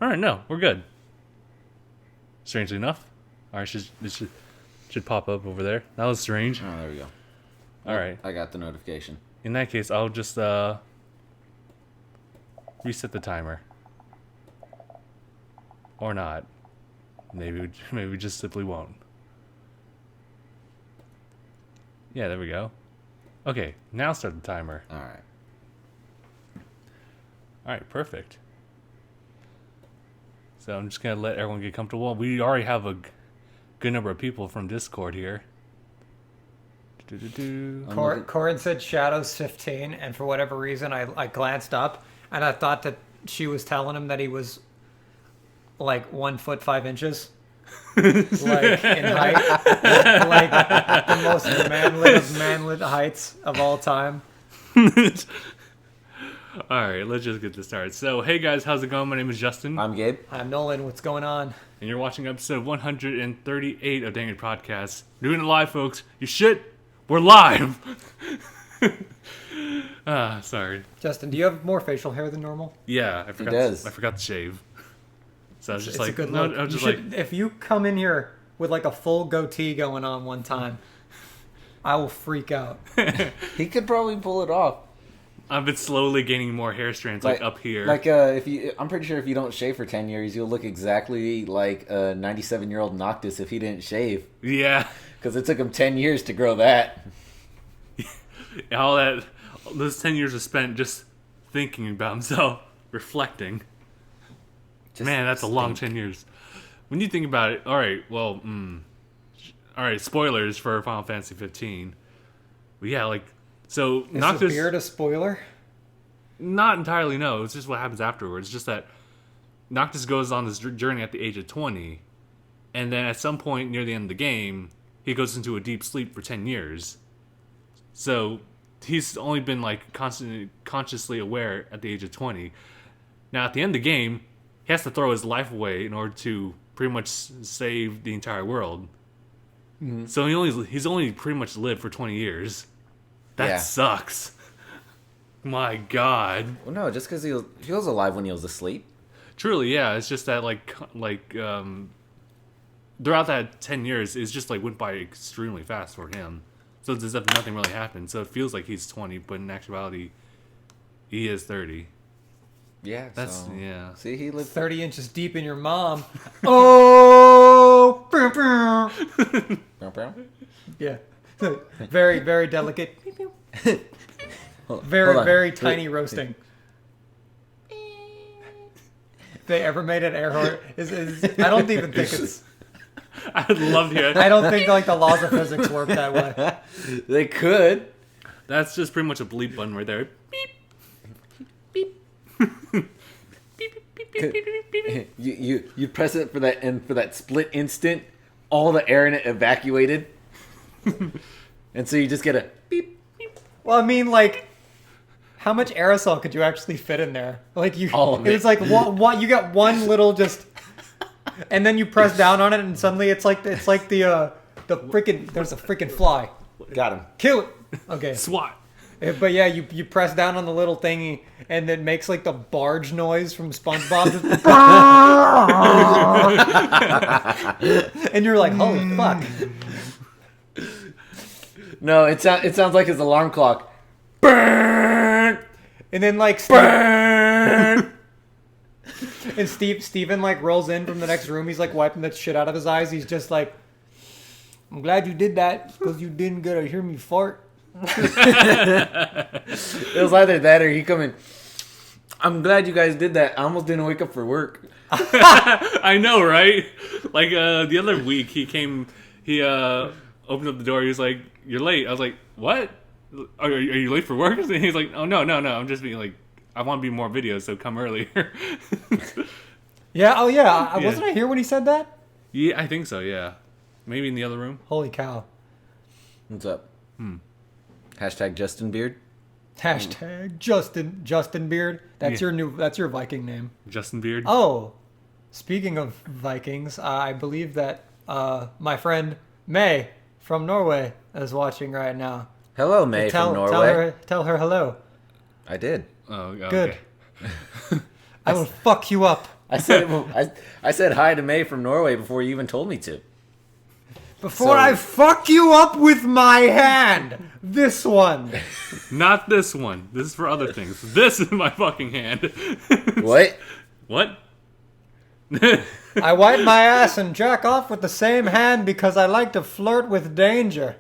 All right, no, we're good. Strangely enough. All right, it should pop up over there. That was strange. Oh, there we go. All right. I got the notification. In that case, I'll just reset the timer. Or not. Maybe we just simply won't. Yeah, there we go. Okay, now start the timer. All right. All right, perfect. So I'm just going to let everyone get comfortable. We already have a good number of people from Discord here. Corin said Shadow's 15, and for whatever reason, I glanced up, and I thought that she was telling him that he was like 1 foot 5 inches. Like in height. Like the most manlit heights of all time. Alright, let's just get this started. So, hey guys, how's it going? My name is Justin. I'm Gabe. I'm Nolan. What's going on? And you're watching episode 138 of DangIT Prodcast. Doing it live, folks. You shit. We're live. Sorry. Justin, do you have more facial hair than normal? Yeah, I forgot to shave. So I was just it's like, a good look. No, I was just like, if you come in here with like a full goatee going on one time, I will freak out. He could probably pull it off. I've been slowly gaining more hair strands, like up here. Like, I'm pretty sure if you don't shave for 10 years, you'll look exactly like a 97-year-old Noctis if he didn't shave. Yeah. Because it took him 10 years to grow that. Those 10 years are spent just thinking about himself, reflecting. Man, that's a long 10 years. When you think about it, alright, well, alright, spoilers for Final Fantasy 15. But yeah, like, so Is Noctis... the beard a spoiler? Not entirely, no. It's just what happens afterwards. It's just that Noctis goes on this journey at the age of 20, and then at some point near the end of the game, he goes into a deep sleep for 10 years. So he's only been like consciously aware at the age of 20. Now at the end of the game, he has to throw his life away in order to pretty much save the entire world. Mm-hmm. So he's only pretty much lived for 20 years. That sucks. My God. Well, no, just because he was alive when he was asleep. Truly, yeah. It's just that throughout that 10 years, it's just like went by extremely fast for him. So it's as if nothing really happened. So it feels like he's 20, but in actuality, he is 30. Yeah, yeah. See, he lived 30 inches deep in your mom. Oh! Yeah. Very, very delicate. Very tiny roasting. If they ever made an air horn, I don't even think it's... I'd love to hear it. I don't think like the laws of physics work that way. They could. That's just pretty much a bleep button right there. Beep. Beep. You press it for that, and for that split instant, all the air in it evacuated. And so you just get a beep. Well, I mean, like, how much aerosol could you actually fit in there? Like All of it. It's like what you got one little just, and then you press down on it, and suddenly it's like the freaking there's a freaking fly. Got him. Kill it. Okay. SWAT. But yeah, you press down on the little thingy, and it makes like the barge noise from SpongeBob. And you're like, holy fuck. No, it sounds like his alarm clock. Burn! And then like and Steven like rolls in from the next room. He's like wiping that shit out of his eyes. He's just like, I'm glad you did that because you didn't get to hear me fart. It was either that or he come in. I'm glad you guys did that. I almost didn't wake up for work. I know, right? Like the other week, he opened up the door. He was like, "You're late." I was like, "What? Are you late for work?" And he's like, "Oh no. I'm just being like, I want to be more videos, so come earlier." Yeah. Oh yeah. Wasn't I here when he said that? Yeah, I think so. Yeah, maybe in the other room. Holy cow. What's up? Hashtag Justin Beard. Hashtag Justin Beard. That's your Viking name. Justin Beard. Oh, speaking of Vikings, I believe that my friend May from Norway is watching right now. Hello, May from Norway. Tell her hello. I did. Oh, okay. Good. I will fuck you up. I said hi to May from Norway before you even told me to. Before I fuck you up with my hand. This one. Not this one. This is for other things. This is my fucking hand. What? What? I wipe my ass and jack off with the same hand because I like to flirt with danger.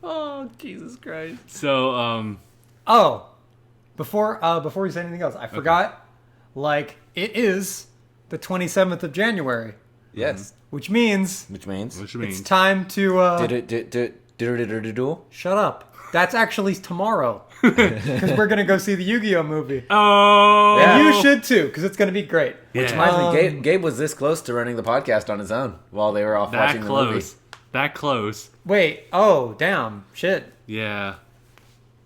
Oh, Jesus Christ. So, Oh, before we say anything else, I forgot. Like, it is the 27th of January, Yes. which means Which means? which means it's time to Do. shut up. That's actually tomorrow because we're gonna go see the Yu-Gi-Oh movie. oh, Yeah. You should too because it's gonna be great. yeah, Reminds me, Gabe was this close to running the podcast on his own while they were off that watching the movie. close, that close. Wait. Oh, damn. Shit. Yeah,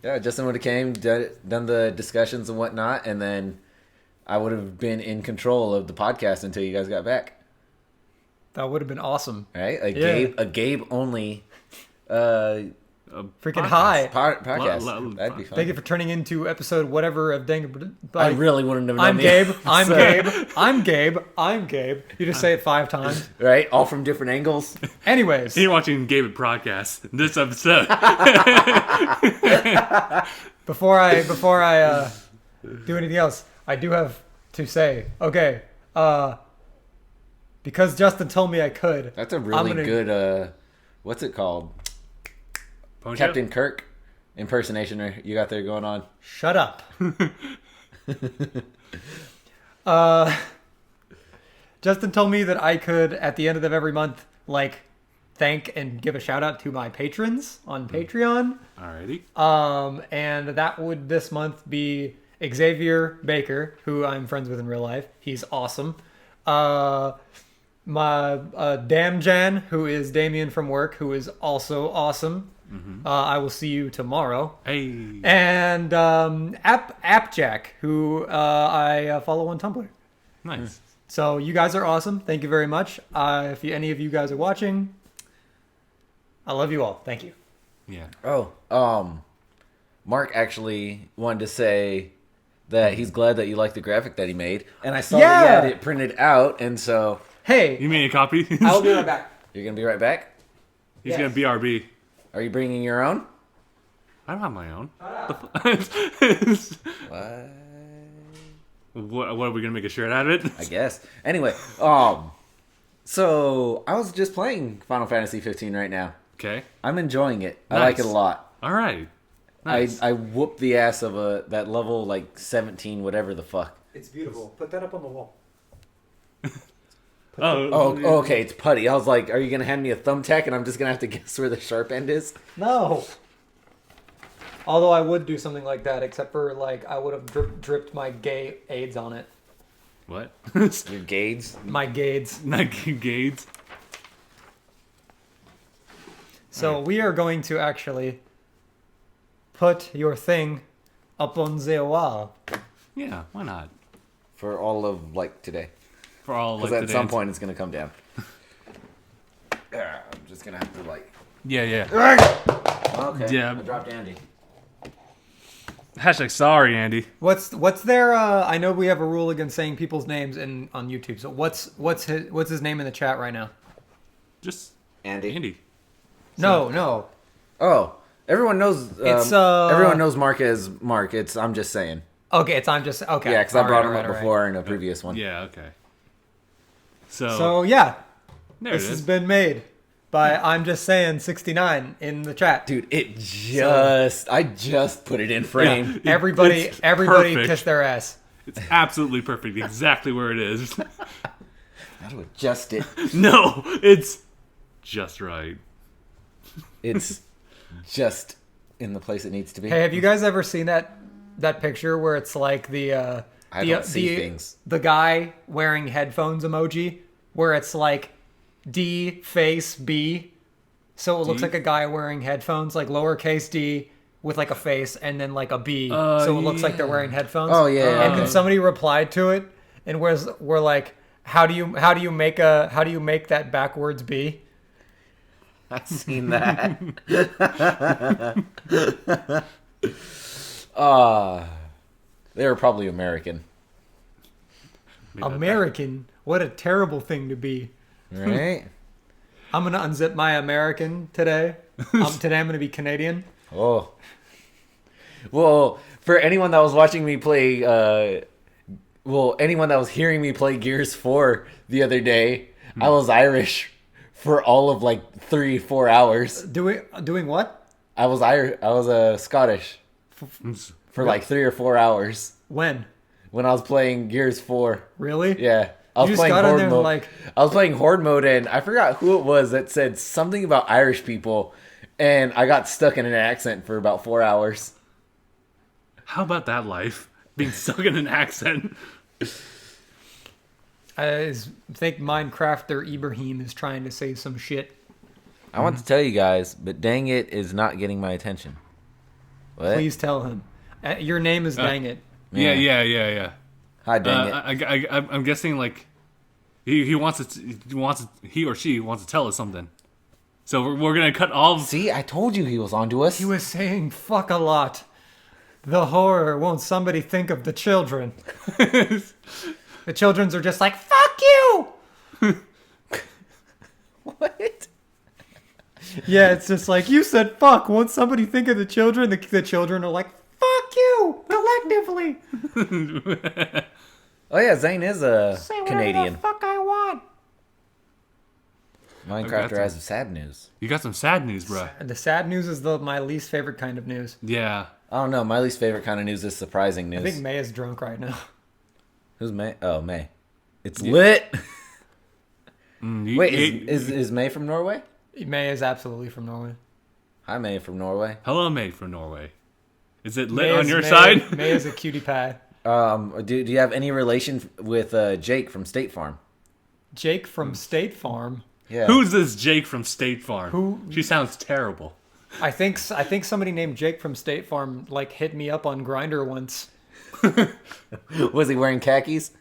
Yeah, Justin would have came, done the discussions and whatnot, and then I would have been in control of the podcast until you guys got back. That would have been awesome. Right? Yeah. A Gabe only Freaking high. podcast. That'd be fun. Thank you for turning into episode whatever of DangIT. I really wouldn't have known I'm the Gabe. I'm answer. Gabe. I'm Gabe. I'm Gabe. You just say it 5 times. Right? All from different angles. Anyways, you're watching DangIT Prodcast. This episode. before I do anything else, I do have to say, okay, because Justin told me I could. That's a really gonna- good, what's it called? Pony Captain Kirk impersonation you got there going on. Shut up. Justin told me that I could, at the end of every month, like, thank and give a shout out to my patrons on Patreon. Alrighty. And that would this month be Xavier Baker, who I'm friends with in real life. He's awesome. My Damjan, who is Damien from work, who is also awesome. I will see you tomorrow. Hey. And Appjack, who I follow on Tumblr. Nice. So you guys are awesome. Thank you very much. If any of you guys are watching, I love you all. Thank you. Yeah. Oh, Mark actually wanted to say that he's glad that you like the graphic that he made. And I saw that you had it printed out, and so... Hey, You made a copy? I'll be right back. You're going to be right back? He's Yes. gonna BRB. Are you bringing your own? I don't have my own. What? What are we gonna make a shirt out of it? I guess. Anyway, so I was just playing Final Fantasy 15 right now. Okay. I'm enjoying it. I like it a Nice. lot. All right. Nice. I whooped the ass of that level like 17, whatever the fuck. It's beautiful. Put that up on the wall. Oh, okay, it's putty. I was like, are you gonna hand me a thumbtack and I'm just gonna have to guess where the sharp end is? No. Although I would do something like that, except for like I would have dripped my gay AIDS on it. What? Your gauge. My gades. Not Gates. So we are going to actually put your thing up on the wall. Yeah. Why not? For all of like today. For all Because like at the some dance. point it's gonna come down. I'm just gonna have to like. Yeah. Yeah. Okay. Yeah. I dropped Andy. Hashtag sorry, Andy. What's their? I know we have a rule against saying people's names on YouTube. So what's his name in the chat right now? Just Andy. Andy. No. Oh, everyone knows. It's, everyone knows Mark as Mark. I'm just saying. Okay, I'm just okay. Yeah, because I brought him Alright, up alright. before in a previous one. Yeah. Okay. So, So yeah, there this it has is. been made by I'm just saying 69 in the chat. Dude, I just put it in frame. Yeah. Everybody It's perfect. kiss their ass. It's absolutely perfect. Exactly where it is. How to adjust it? No, it's just right. It's just in the place it needs to be. Hey, have you guys ever seen that picture where it's like I don't see things. the guy wearing headphones emoji, where it's like D face B, so it looks D? like a guy wearing headphones, like lowercase d with like a face, and then like a B, so it looks like they're wearing headphones. Oh, yeah. And then somebody replied to it, and we're like, how do you make that backwards B? I've seen that. They were probably American. Maybe American? What a terrible thing to be. Right? I'm going to unzip my American today. Today I'm going to be Canadian. Oh. Well, for anyone that was watching me play, anyone that was hearing me play Gears 4 the other day, I was Irish for all of like 3-4 hours. Doing what? I was Scottish for like 3 or 4 hours When? when I was playing Gears 4. Really? Yeah. I was You just playing got in horde there mode. like- I was playing horde mode, and I forgot who it was that said something about Irish people, and I got stuck in an accent for about 4 hours. How about that life? Being stuck in an accent. I think Minecrafter Ibrahim is trying to say some shit. I want to tell you guys, but dang it is not getting my attention. What? Please tell him. Your name is DangIT. Yeah. Hi, dang it. I'm guessing like he or she wants to tell us something. So we're gonna cut all. See, I told you he was onto us. He was saying fuck a lot. The horror, won't somebody think of the children? The children's are just like, fuck you! What? Yeah, it's just like, you said fuck, won't somebody think of the children? The children are like, fuck you, collectively. Oh yeah, Zane is a Say whatever Canadian. the fuck I want. Minecrafter has sad news. You got some sad news, bro. And the sad news is my least favorite kind of news. Yeah. I don't know. My least favorite kind of news is surprising news. I think May is drunk right now. Who's May? Oh, May. It's lit. Mm, Wait, is May from Norway? May is absolutely from Norway. Hi, May from Norway. Hello, May from Norway. Is it lit May on is- your May- side? May is a cutie pie. Do you have any relation with Jake from State Farm? Jake from State Farm. Yeah. Who's this Jake from State Farm? Who- She sounds terrible. I think somebody named Jake from State Farm like hit me up on Grindr once. Was he wearing khakis?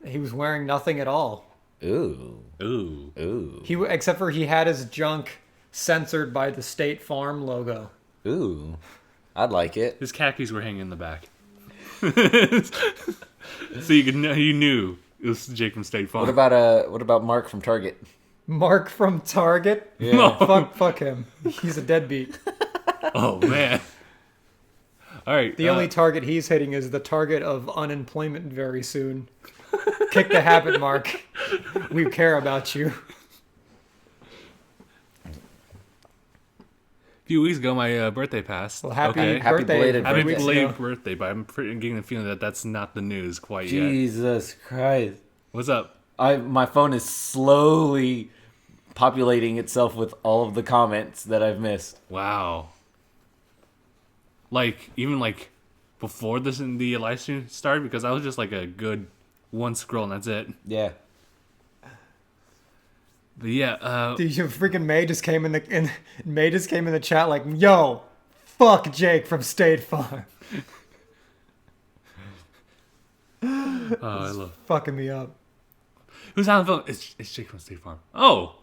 He was wearing nothing at all. Ooh. Ooh. Ooh. Except for he had his junk censored by the State Farm logo. Ooh. I'd like it. His khakis were hanging in the back. So you knew it was Jake from State Farm. What about Mark from Target? Mark from Target. Yeah. Fuck him. He's a deadbeat. Oh man. All right. The only target he's hitting is the target of unemployment very soon. Kick the habit, Mark. We care about you. a few weeks ago, my birthday passed. Well, happy okay. Happy birthday. belated Happy weeks belated ago. birthday, but I'm getting the feeling that that's not the news quite yet. Jesus Christ. What's up? My phone is slowly populating itself with all of the comments that I've missed. Wow. Like even like before the live stream started, because I was just like a good one scroll and that's it. Yeah. But yeah, Dude, freaking May just came in the chat like, yo, fuck Jake from State Farm. I love. Fucking me up. Who's on the phone? It's Jake from State Farm. Oh.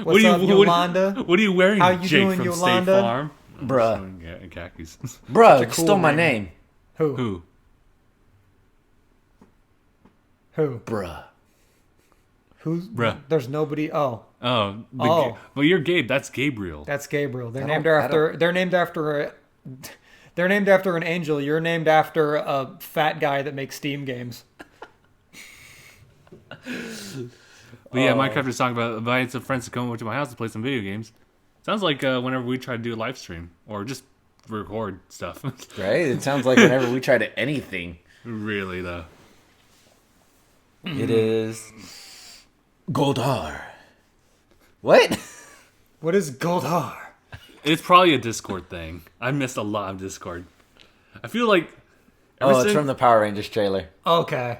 What's up, Yolanda? What are you wearing, How you Jake doing, from Yolanda? State Farm? I'm Bruh. just wearing, yeah, khakis. Bruh, Such a you cool stole my name. name. Who? Who? Who? Bruh. Who's? Bruh. There's nobody. Oh, Oh. Oh. Well, you're Gabe. That's Gabriel. that's Gabriel. They're I named don't- I after. They're named after. They're named after an angel. You're named after a fat guy that makes Steam games. But yeah, Minecraft is talking about inviting some friends to come over to my house to play some video games. Sounds like whenever we try to do a live stream or just record stuff. Right? It sounds like whenever we try to anything. Really, though. It is Goldar. What? What is Goldar? It's probably a Discord thing. I missed a lot of Discord. I feel like... ever Oh, it's since- from the Power Rangers trailer. Okay.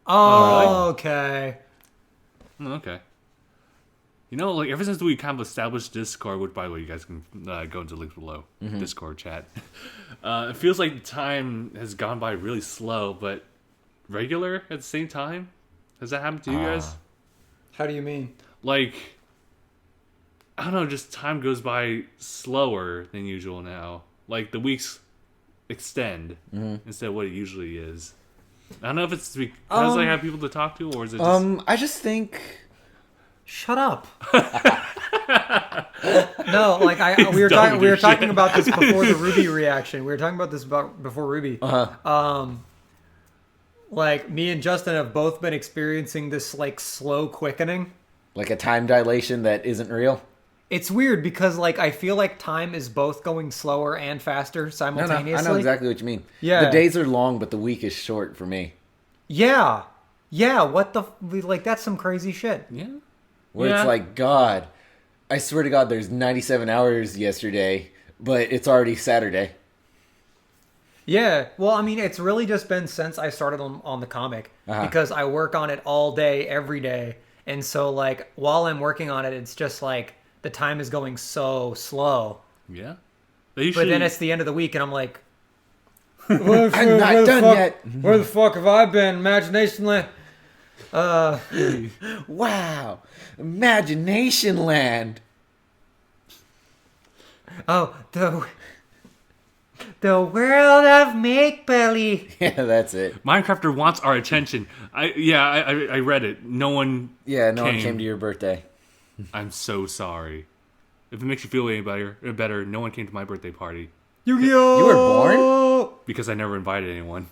Oh, Okay. Oh, okay. You know, like, ever since we kind of established Discord, which, by the way, you guys can go into the links below, Discord chat, it feels like time has gone by really slow, but regular at the same time. Has that happened to you guys? How do you mean? Like, I don't know, just time goes by slower than usual now. Like, the weeks extend instead of what it usually is. I don't know if it's because I have people to talk to, or is it just... I just think... Shut up. No, like we were talking about this before the Ruby reaction. We were talking about this before Ruby. Like me and Justin have both been experiencing this like slow quickening. Like a time dilation that isn't real? It's weird because like I feel like time is both going slower and faster simultaneously. I know exactly what you mean. Yeah. The days are long, but the week is short for me. Yeah. Yeah, what the... Like, that's some crazy shit. Yeah. Where it's like, God, I swear to God, there's 97 hours yesterday, but it's already Saturday. Yeah. Well, I mean, it's really just been since I started on the comic. Because I work on it all day, every day. And so, like, while I'm working on it, it's just like... The time is going so slow. Yeah. But then it's the end of the week, and I'm like... I'm not done yet. Where the fuck have I been? Imagination Land? Wow. Imagination Land. Oh, the world of make-believe. Yeah, that's it. Minecrafter wants our attention. I read it. No one one came to your birthday. I'm so sorry. If it makes you feel any better, no one came to my birthday party. Yu-Gi-Oh! You were born? Because I never invited anyone.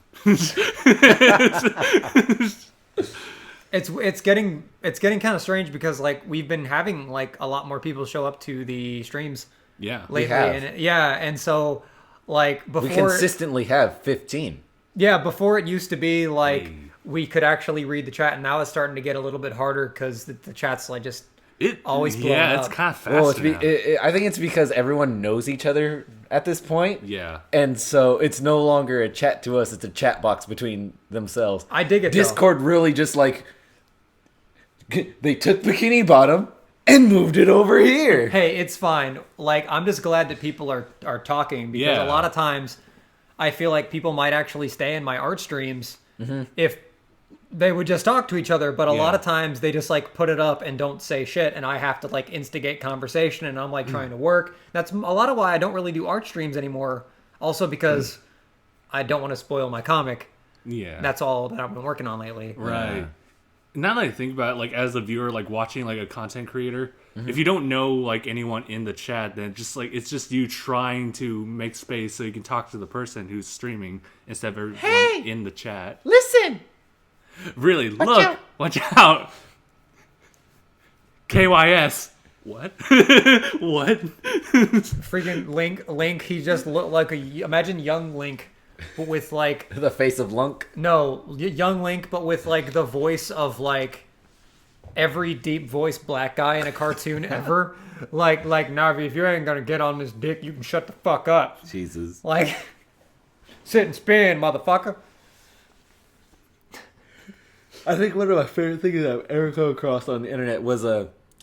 It's getting kind of strange because like we've been having like a lot more people show up to the streams Yeah. lately. And so like before We consistently have 15. Yeah, before it used to be like we could actually read the chat, and now it's starting to get a little bit harder because the chat's like just always blowing up. It's kind of fast. Well, I think it's because everyone knows each other at this point. Yeah. And so it's no longer a chat to us, it's a chat box between themselves. I dig it. Discord really just like they took Bikini Bottom and moved it over here. Hey, it's fine. Like I'm just glad that people are talking because a lot of times I feel like people might actually stay in my art streams if they would just talk to each other, but a lot of times they just like put it up and don't say shit, and I have to like instigate conversation, and I'm like trying to work. That's a lot of why I don't really do art streams anymore. Also because I don't want to spoil my comic. Yeah. That's all that I've been working on lately. Right. Now that I think about it, like as a viewer, like watching like a content creator, if you don't know like anyone in the chat, then just like it's just you trying to make space so you can talk to the person who's streaming instead of everyone in the chat. Listen. Really, out. watch out. KYS. What? What? Freaking Link, he just looked like imagine young Link, but with like The face of Lunk. no young Link, but with like the voice of like every deep voice black guy in a cartoon ever. Like Navi, if you ain't gonna get on this dick, you can shut the fuck up. Jesus. Like sit and spin, motherfucker. I think one of my favorite things I've ever come across on the internet was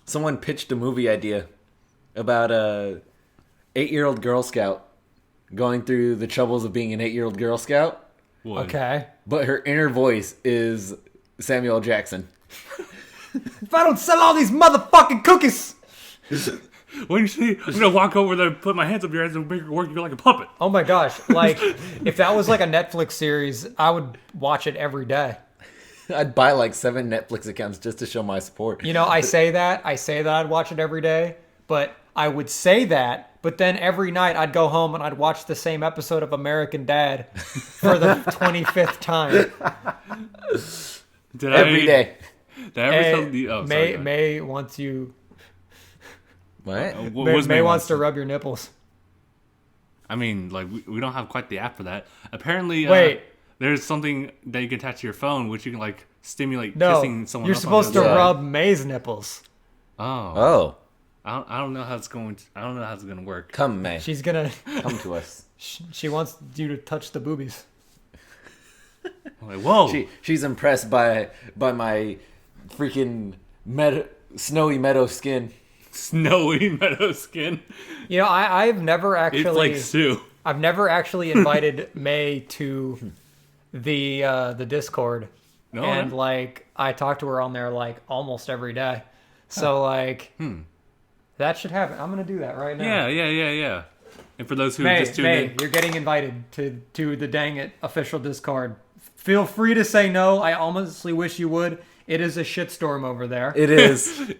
someone pitched a movie idea about a 8-year-old Girl Scout going through the troubles of being an 8-year-old Girl Scout. What? Okay. But her inner voice is Samuel L. Jackson. If I don't sell all these motherfucking cookies. When you see, I'm gonna walk over there, put my hands up your ass, and make you work you like a puppet. Oh my gosh! Like if that was like a Netflix series, I would watch it every day. I'd buy like 7 Netflix accounts just to show my support. You know, I say that I'd watch it every day, but I would say that, but then every night I'd go home and I'd watch the same episode of American Dad for the 25th time. Every day. Did I ever tell the... Oh, sorry. May wants you... What? May wants to rub your nipples. I mean, like, we don't have quite the app for that. Apparently... Wait. There's something that you can attach to your phone, which you can like stimulate kissing someone. You're else supposed to on the other rub May's nipples. side. Oh. I don't know how it's going. I don't know how it's going to work. Come, May. She's gonna. Come to us. She wants you to touch the boobies. I'm like, whoa. She's impressed by my freaking snowy meadow skin. Snowy meadow skin. You know, I've never actually. It's like Sue. I've never actually invited May to the Discord, No, and no. like I talk to her on there like almost every day. So like that should happen. I'm gonna do that right now. Yeah. And for those who May, just tuned in, you're getting invited to the Dang It official Discord. Feel free to say no. I honestly wish you would. It is a shitstorm over there. It is.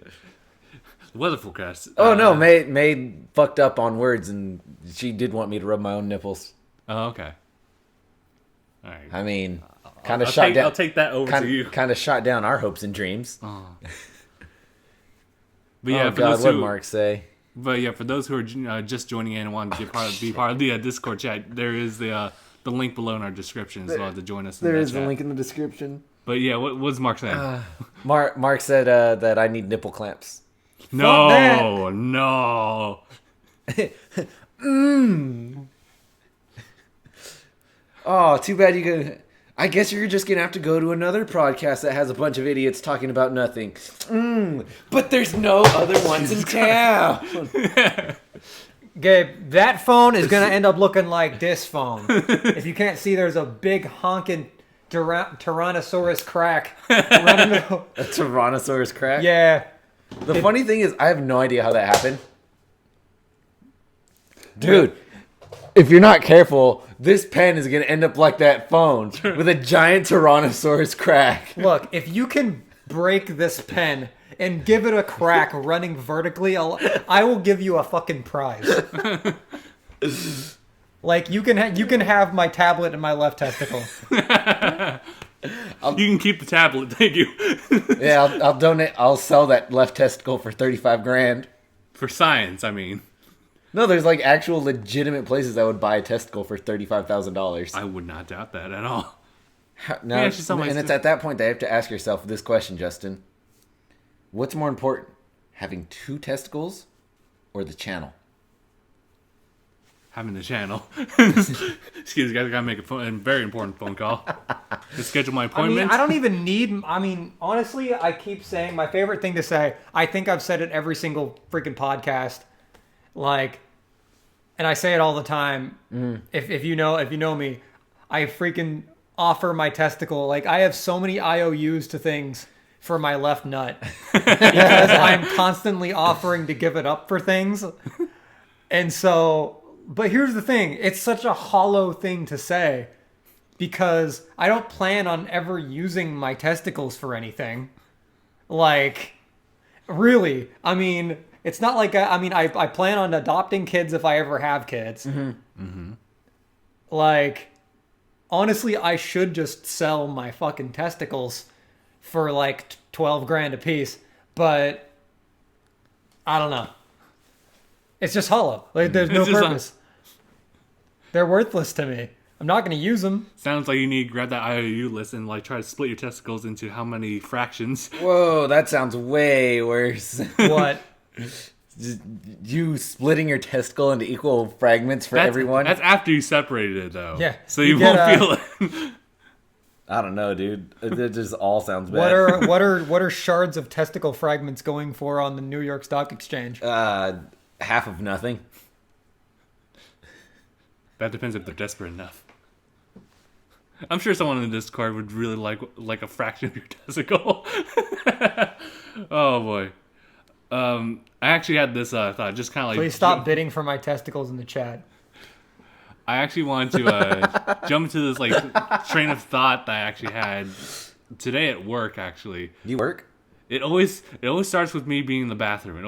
weather forecast. Oh no, May fucked up on words, and she did want me to rub my own nipples. Oh, okay. All right. I mean, kind of shot down. I'll take that over to you. Kind of shot down our hopes and dreams. Oh. But yeah, oh for God, those what who, Mark say? But yeah, for those who are just joining in and want to be part of the Discord chat, there is the link below in our description as well to join us. There is a link in the description. But yeah, what's Mark saying? Mark said that I need nipple clamps. No. Oh, too bad you could. I guess you're just gonna have to go to another podcast that has a bunch of idiots talking about nothing. But there's no other ones in town. Gabe, that phone is going to end up looking like this phone. If you can't see, there's a big honking Tyrannosaurus crack running A Tyrannosaurus crack? Yeah. The funny thing is, I have no idea how that happened. Dude, if you're not careful, this pen is going to end up like that phone with a giant Tyrannosaurus crack. Look, if you can break this pen and give it a crack running vertically, I will give you a fucking prize. Like, you can have my tablet in my left testicle. You can keep the tablet, thank you. Yeah, I'll donate. I'll sell that left testicle for $35,000. For science, I mean. No, there's like actual legitimate places that would buy a testicle for $35,000. I would not doubt that at all. No, and it's at that point that you have to ask yourself this question, Justin. What's more important, having 2 testicles or the channel? Having the channel. Excuse me, guys, I gotta make a very important phone call to schedule my appointment. I don't even need. Honestly, I keep saying my favorite thing to say. I think I've said it every single freaking podcast. Like, and I say it all the time. If you know me, I freaking offer my testicle. Like, I have so many IOUs to things for my left nut because I'm constantly offering to give it up for things. And so, but here's the thing. It's such a hollow thing to say because I don't plan on ever using my testicles for anything. Like, really, it's not like I plan on adopting kids if I ever have kids. Like, honestly, I should just sell my fucking testicles for like $12,000 a piece, but I don't know. It's just hollow. Like, there's no purpose. They're worthless to me. I'm not going to use them. Sounds like you need to grab that IOU list and like try to split your testicles into how many fractions. Whoa, that sounds way worse. What? You splitting your testicle into equal fragments for everyone? That's after you separated it, though. Yeah. So you won't feel it. I don't know, dude. It just all sounds bad. What are shards of testicle fragments going for on the New York Stock Exchange? Half of nothing. That depends if they're desperate enough. I'm sure someone in the Discord would really like a fraction of your testicle. Oh boy. I actually had this thought, just kind of like. Please stop bidding for my testicles in the chat. I actually wanted to jump into this like train of thought that I actually had today at work. Actually, You work? it always starts with me being in the bathroom.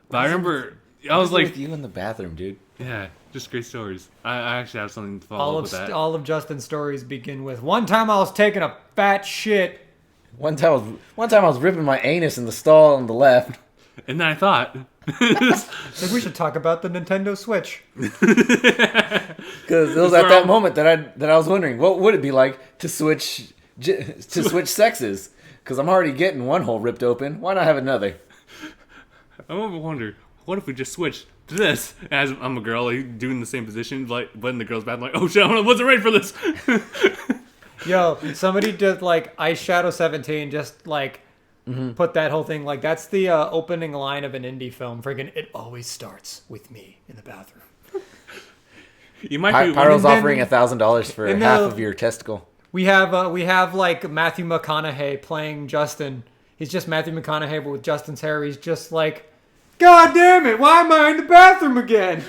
But I remember I was like, with you in the bathroom, dude. yeah, just great stories. I actually have something to follow up with that. All of Justin's stories begin with, one time I was taking a fat shit. One time I was ripping my anus in the stall on the left. And then I thought, Like, we should talk about the Nintendo Switch. Because it was at that moment that I was wondering what would it be like to switch sexes. Because I'm already getting one hole ripped open. Why not have another? I wonder, what if we just switched to this? As I'm a girl, like, doing the same position, but in the girl's bathroom, like, oh shit, I wasn't ready for this. Yo, somebody just like Ice Shadow 17 just like put that whole thing, like, that's the opening line of an indie film. Friggin' it always starts with me in the bathroom. You might be Pyro's offering $1,000 for half of your testicle. We have like Matthew McConaughey playing Justin. He's just Matthew McConaughey, but with Justin's hair. He's just like God damn it! Why am I in the bathroom again?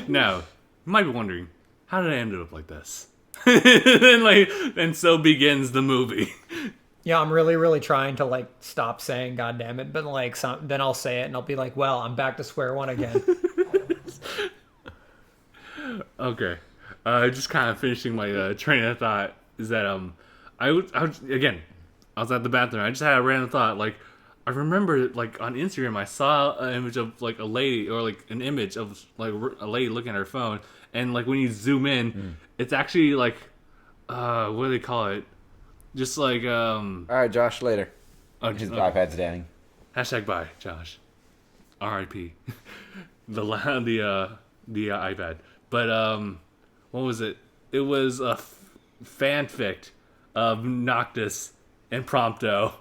Now, you might be wondering, how did I end up like this? and so begins the movie. Yeah, I'm really, really trying to like stop saying "God damn it," but like then I'll say it and I'll be like, "Well, I'm back to square one again." Okay, just kind of finishing my train of thought is that I was at the bathroom. I just had a random thought. Like, I remember like on Instagram, I saw an image of like a lady or like an image of like a lady looking at her phone, and like when you zoom in, it's actually like what do they call it? Just like All right, Josh. Later. His iPad's down. Hashtag bye, Josh. R.I.P. the iPad. But what was it? It was a fanfic of Noctis and Prompto,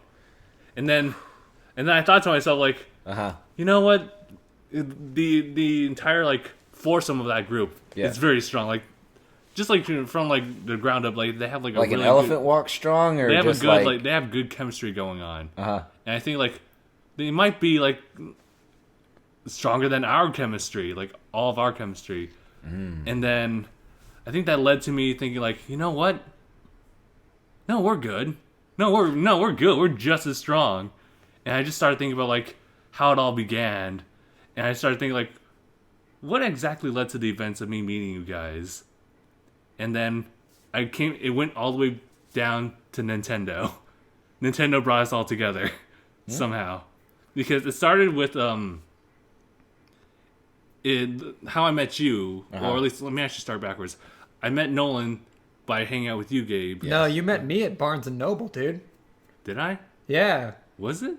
and then I thought to myself like, you know what? The entire like foursome of that group is very strong. Like, just like from like the ground up, like they have like a like really an elephant good, walk strong, or they have just a good like they have good chemistry going on. And I think like they might be like stronger than our chemistry, like all of our chemistry. And then I think that led to me thinking like, you know what? No, we're good. No, we're good. We're just as strong. And I just started thinking about like how it all began, and I started thinking like, what exactly led to the events of me meeting you guys? And then it went all the way down to Nintendo. Nintendo brought us all together somehow, because it started with how I met you, or at least let me actually start backwards. I met Nolan by hanging out with you, Gabe. No, you met me at Barnes and Noble, dude. Did I? Yeah. Was it?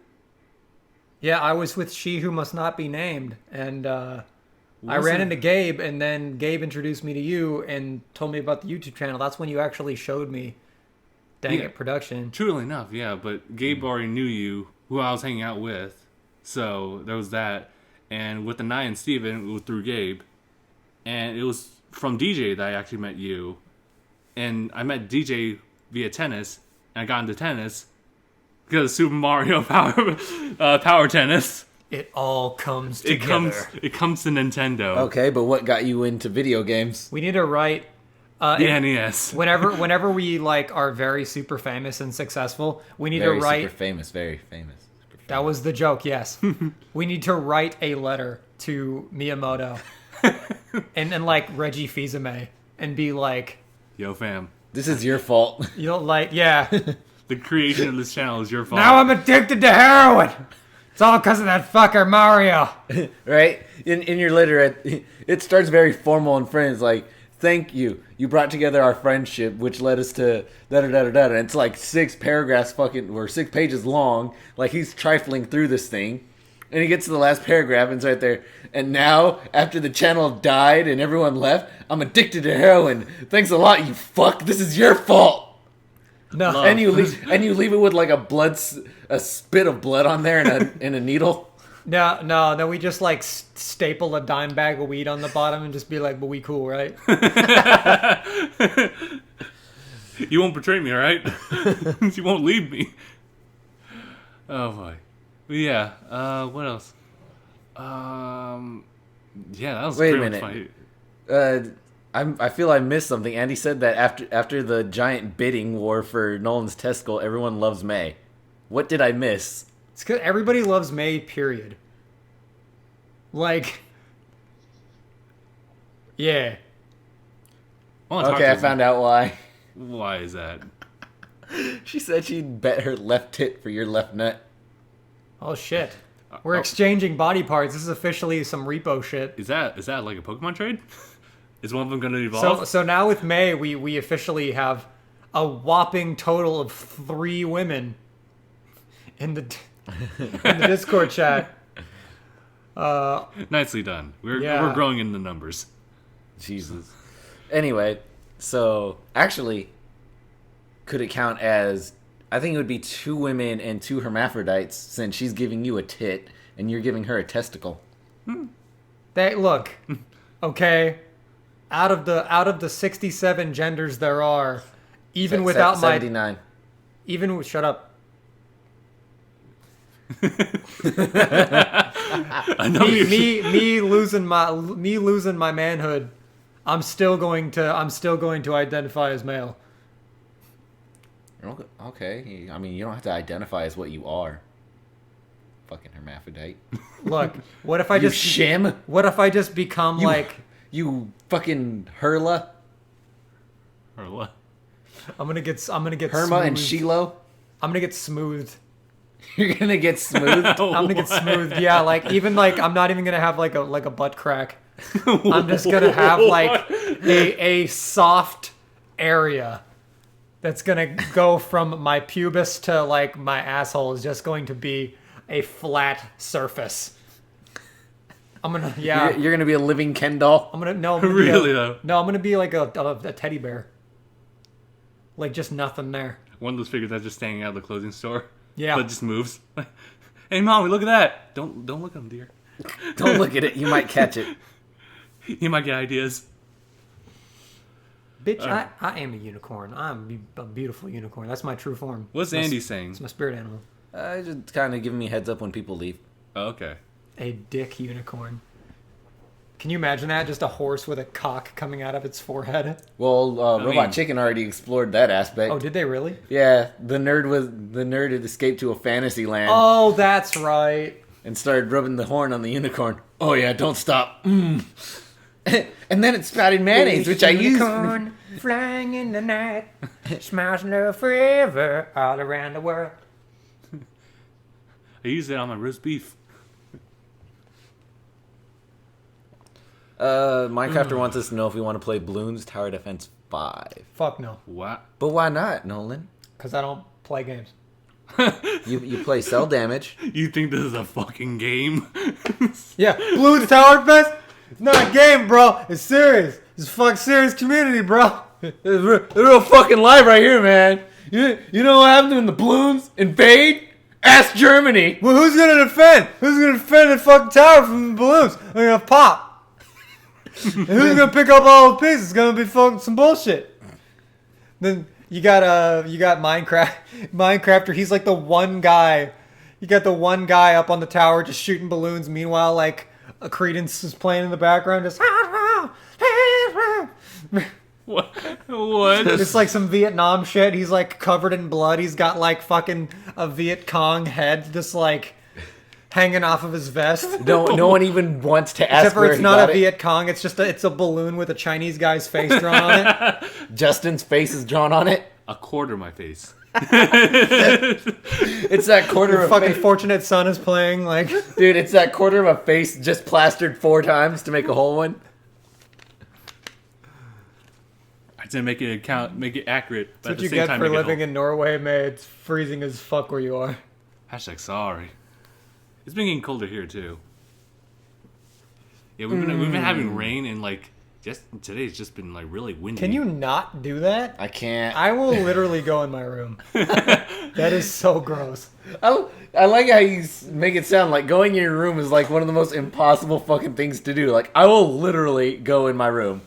Yeah, I was with She Who Must Not Be Named, and I ran into Gabe, and then Gabe introduced me to you and told me about the YouTube channel. That's when you actually showed me DangIT Production. Truly enough, yeah. But Gabe already knew you, who I was hanging out with, so there was that. And with the Nye and Steven, it was through Gabe, and it was from DJ that I actually met you. And I met DJ via tennis, and I got into tennis because of Super Mario Power Tennis. It all comes together. It comes to Nintendo. Okay, but what got you into video games? We need to write the NES. Whenever we like are very super famous and successul, we need to write. Super famous, very famous. Super famous. That was the joke. Yes, we need to write a letter to Miyamoto and like Reggie Fils-Aimé and be like, "Yo, fam, this is your fault." You know, like, yeah. The creation of this channel is your fault. Now I'm addicted to heroin. It's all because of that fucker Mario. Right? In your letter, it starts very formal and friends. Like, thank you. You brought together our friendship, which led us to da-da-da-da-da. And it's like 6 paragraphs or 6 pages long. Like, he's trifling through this thing. And he gets to the last paragraph and it's right there. And now, after the channel died and everyone left, I'm addicted to heroin. Thanks a lot, you fuck. This is your fault. No. And you leave it with like a spit of blood on there and a needle. No, we just like staple a dime bag of weed on the bottom and just be like, but we cool, right? You won't betray me, all right? You won't leave me. Oh boy. But yeah, what else? Yeah, that was Wait a pretty minute. much my... I feel I missed something. Andy said that after the giant bidding war for Nolan's testicle, everyone loves May. What did I miss? It's because everybody loves May, period. Like, yeah. Okay, I found out why. Why is that? She said she'd bet her left tit for your left nut. Oh shit. We're exchanging body parts. This is officially some repo shit. Is that like a Pokemon trade? Is one of them going to evolve? So now with May, we officially have a whopping total of 3 women in the Discord chat. Nicely done. We're growing in the numbers. Jesus. Anyway, so actually, could it count as? I think it would be 2 women and 2 hermaphrodites, since she's giving you a tit and you're giving her a testicle. Look, okay. Out of the 67 genders there are, even without 79. Shut up. I know you're me losing my manhood. I'm still going to identify as male. Okay. I mean, you don't have to identify as what you are. Fucking hermaphrodite. Look, what if I You just shim? What if I just become like You fucking Hurla? Or what? I'm gonna get Herma and smoothed. Shiloh? I'm gonna get smoothed. You're gonna get smooth? I'm gonna get smoothed. Yeah, like even like I'm not even gonna have like a butt crack. I'm just gonna have like a soft area that's gonna go from my pubis to like my asshole is just going to be a flat surface. I'm gonna You're gonna be a living Ken doll? I'm gonna Really, though? No, I'm gonna be like a teddy bear. Like just nothing there. One of those figures that's just standing out of the clothing store. Yeah. But it just moves. Hey, Mom, look at that. Don't look at him, dear. Don't look at it. You might catch it. You might get ideas. Bitch, I am a unicorn. I'm a beautiful unicorn. That's my true form. What's Andy saying? It's my spirit animal. Just kind of giving me a heads up when people leave. Oh, okay. A dick unicorn. Can you imagine that? Just a horse with a cock coming out of its forehead. Well, Robot mean- Chicken already explored that aspect. Oh, did they really? Yeah, the nerd had escaped to a fantasy land Oh, that's right. and started rubbing the horn on the unicorn. Oh yeah, don't stop. And then it spouted mayonnaise, which I used. Unicorn flying in the night, smiles love forever all around the world. I use that on my roast beef. Minecrafter wants us to know if we want to play Bloons Tower Defense 5. Fuck no, What? But why not, Nolan? because I don't play games. You play Cell Damage. You think this is a fucking game? Yeah, Blues Tower Defense. It's not a game, bro. It's serious. It's a fucking serious community, bro. It's real fucking live right here, man. You know what happened when the Bloons invade? Ask Germany. Well, who's gonna defend? Who's gonna defend the fucking tower from the balloons? They're gonna pop. And who's gonna pick up all the pieces? It's gonna be fucking some bullshit. Then you got Minecrafter. He's like the one guy. You got the one guy up on the tower just shooting balloons. Meanwhile, like a Credence is playing in the background, just. What? What? It's like some Vietnam shit. He's like covered in blood. He's got like fucking a Viet Cong head just like hanging off of his vest. No one even wants to ask Except for where it's he not got a it. Viet Cong. It's just it's a balloon with a Chinese guy's face drawn on it. Justin's face is drawn on it. A quarter my face. It's that quarter Your of fucking face. Fortunate Son is playing like. Dude, it's that quarter of a face just plastered 4 times to make a whole one. I didn't make it make it accurate. But That's at what the you same get time, for make it living whole. in Norway, man. It's freezing as fuck where you are. Hashtag sorry. It's been getting colder here too. Yeah, we've been having rain and like just today's just been like really windy. Can you not do that? I can't. I will literally go in my room. That is so gross. I like how you make it sound like going in your room is like one of the most impossible fucking things to do. Like, I will literally go in my room.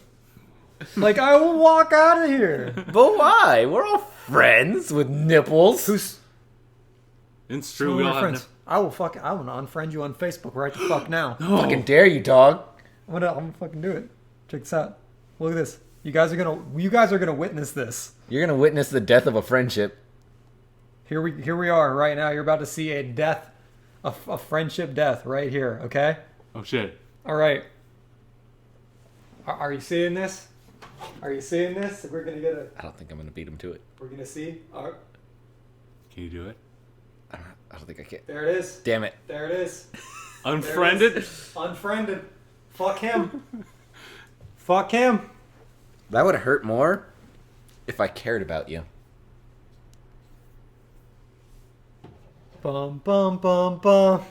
Like, I will walk out of here. But why? We're all friends with nipples. Who's It's some true. of We my all have. friends? I will unfriend you on Facebook right the fuck now. Fucking dare you, dog. I'm gonna fucking do it. Check this out. Look at this. You guys are gonna witness this. You're gonna witness the death of a friendship. Here we are right now. You're about to see a death, a friendship death right here. Okay. Oh shit. All right. Are you seeing this? Are you seeing this? We're gonna get a. I don't think I'm gonna beat him to it. We're gonna see. All right. Can you do it? I don't think I can. There it is. Damn it. There it is. Unfriended? Unfriended. Fuck him. Fuck him. That would hurt more if I cared about you. Bum bum bum bum.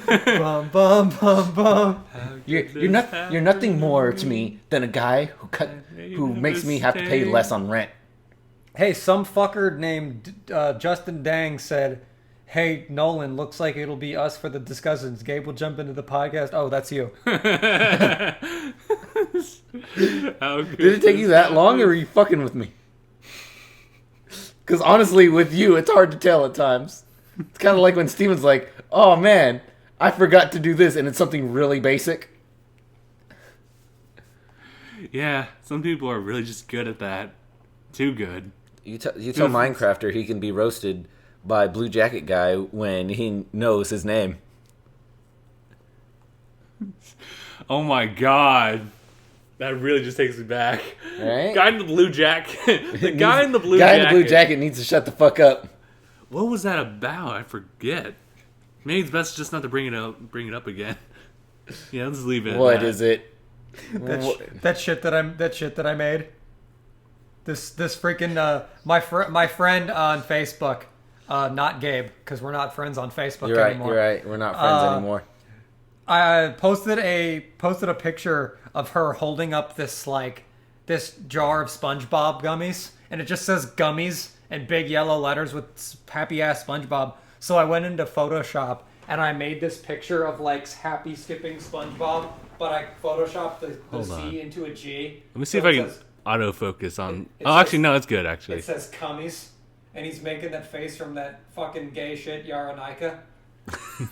Bum bum bum bum. You're nothing more to me than a guy who makes me have to pay less on rent. Hey, some fucker named Justin Dang said, "Hey, Nolan, looks like it'll be us for the discussions. Gabe will jump into the podcast." Oh, that's you. Did it take you that long, or were you fucking with me? Because honestly, with you, it's hard to tell at times. It's kind of like when Steven's like, "Oh man, I forgot to do this, and it's something really basic. Yeah, some people are really just good at that. Too good. You tell Minecrafter he can be roasted by Blue Jacket Guy when he knows his name. Oh my god. That really just takes me back. Right? Guy in the blue jacket. The guy in the blue Guy jacket. in the blue jacket needs to shut the fuck up. What was that about? I forget. Maybe it's best just not to bring it up again. Yeah, let's leave it at What that. is it? That shit that I made. This freaking my friend on Facebook, not Gabe, because we're not friends on Facebook anymore. You're right. We're not friends anymore. I posted a picture of her holding up this jar of SpongeBob gummies, and it just says gummies in big yellow letters with happy ass SpongeBob. So I went into Photoshop and I made this picture of like happy skipping SpongeBob, but I photoshopped the Z into a G. Let me see if I can autofocus on. Actually, no, that's good. Actually, it says cummies, and he's making that face from that fucking gay shit Yaronika.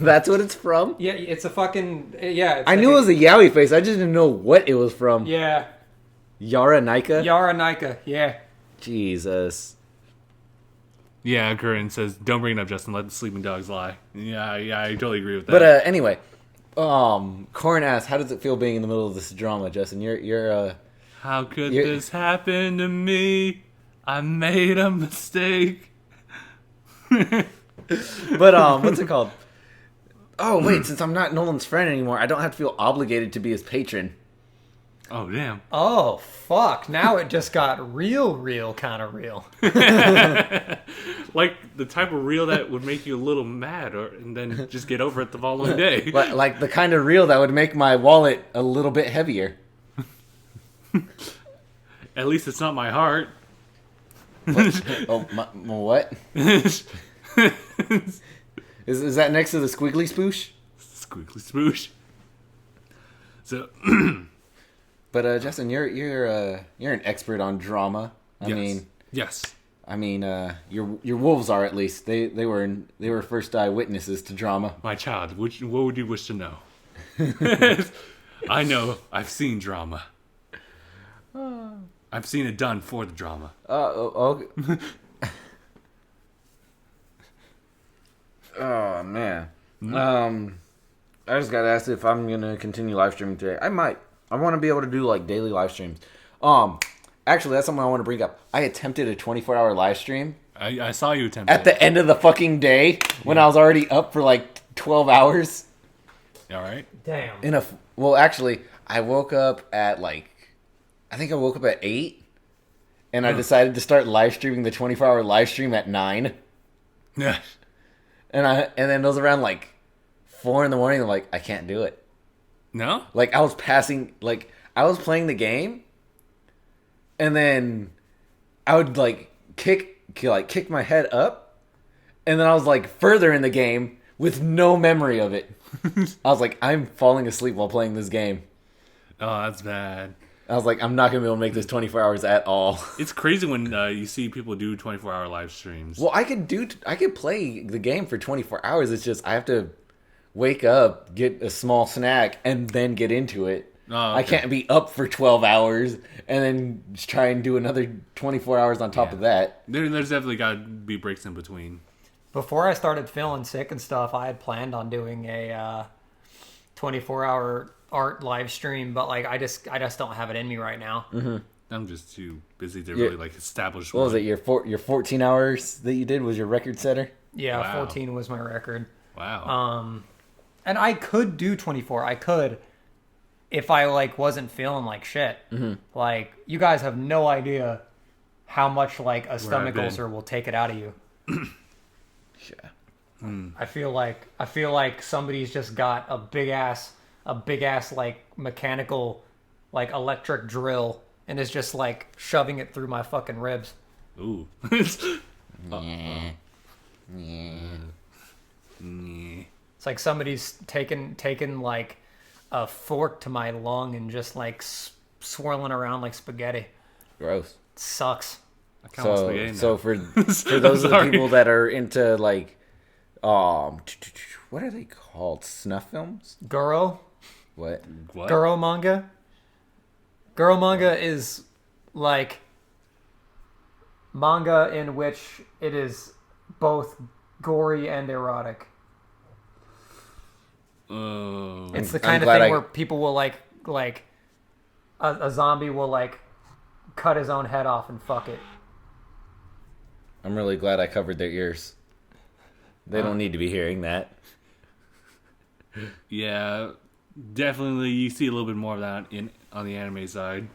That's what it's from? Yeah, it's a fucking It's I knew it was a yaoi face. I just didn't know what it was from. Yeah, Yara Nika? Yaronika. Yeah. Jesus. yeah. Curran says, "Don't bring it up, Justin. Let the sleeping dogs lie." Yeah, I totally agree with that. But anyway, Corn asks, how does it feel being in the middle of this drama, Justin? You're How could this happen to me? I made a mistake. But what's it called? Oh wait, since I'm not Nolan's friend anymore, I don't have to feel obligated to be his patron. Oh damn. Oh fuck! Now it just got real, kind of real. Like the type of reel that would make you a little mad, and then just get over it the following day. Like the kind of reel that would make my wallet a little bit heavier. At least it's not my heart. What? Is that next to the squiggly spoosh? Squiggly spoosh. So, but Justin, you're an expert on drama. yes. I mean, your wolves are at least. They were first eyewitnesses to drama. My child, what would you wish to know? I know. I've seen drama. I've seen it done for the drama. Oh man. I just got asked if I'm gonna continue live streaming today. I might. I want to be able to do like daily live streams. Actually, that's something I want to bring up. I attempted a 24-hour live stream. I saw you attempt at the end of the fucking day when I was already up for like 12 hours. All right. Damn. Well, actually, I woke up at I think I woke up at 8, and I decided to start live streaming the 24-hour live stream at 9. Yeah. And then it was around 4 in the morning. I'm like, I can't do it. No? I was playing the game, and then I would kick my head up, and then I was further in the game with no memory of it. I was like, I'm falling asleep while playing this game. Oh, that's bad. I was like, I'm not gonna be able to make this 24 hours at all. It's crazy when you see people do 24-hour live streams. Well, I could play the game for 24 hours. It's just I have to wake up, get a small snack, and then get into it. Oh, okay. I can't be up for 12 hours and then just try and do another 24 hours on top of that. There's definitely got to be breaks in between. Before I started feeling sick and stuff, I had planned on doing a 24-hour art live stream, but I just don't have it in me right now. Mm-hmm. I'm just too busy to really establish. What was it? Your 14 hours that you did was your record setter? Yeah, Wow. 14 was my record. Wow. And I could do 24. I could if I wasn't feeling like shit. Mm-hmm. You guys have no idea how much a stomach been. ulcer will take it out of you. Yeah. I feel like somebody's just got a big ass mechanical electric drill and is just shoving it through my fucking ribs. Ooh. Yeah. It's like somebody's taken a fork to my lung and just swirling around like spaghetti. Gross. It sucks. I kinda want spaghetti now. So for those of the people that are into what are they called? Snuff films? Guro? What? What? Guro manga? Guro manga is like manga in which it is both gory and erotic. It's the kind of thing where people will like a zombie will like cut his own head off and fuck it. I'm really glad I covered their ears. They don't need to be hearing that. Yeah, definitely. You see a little bit more of that on the anime side.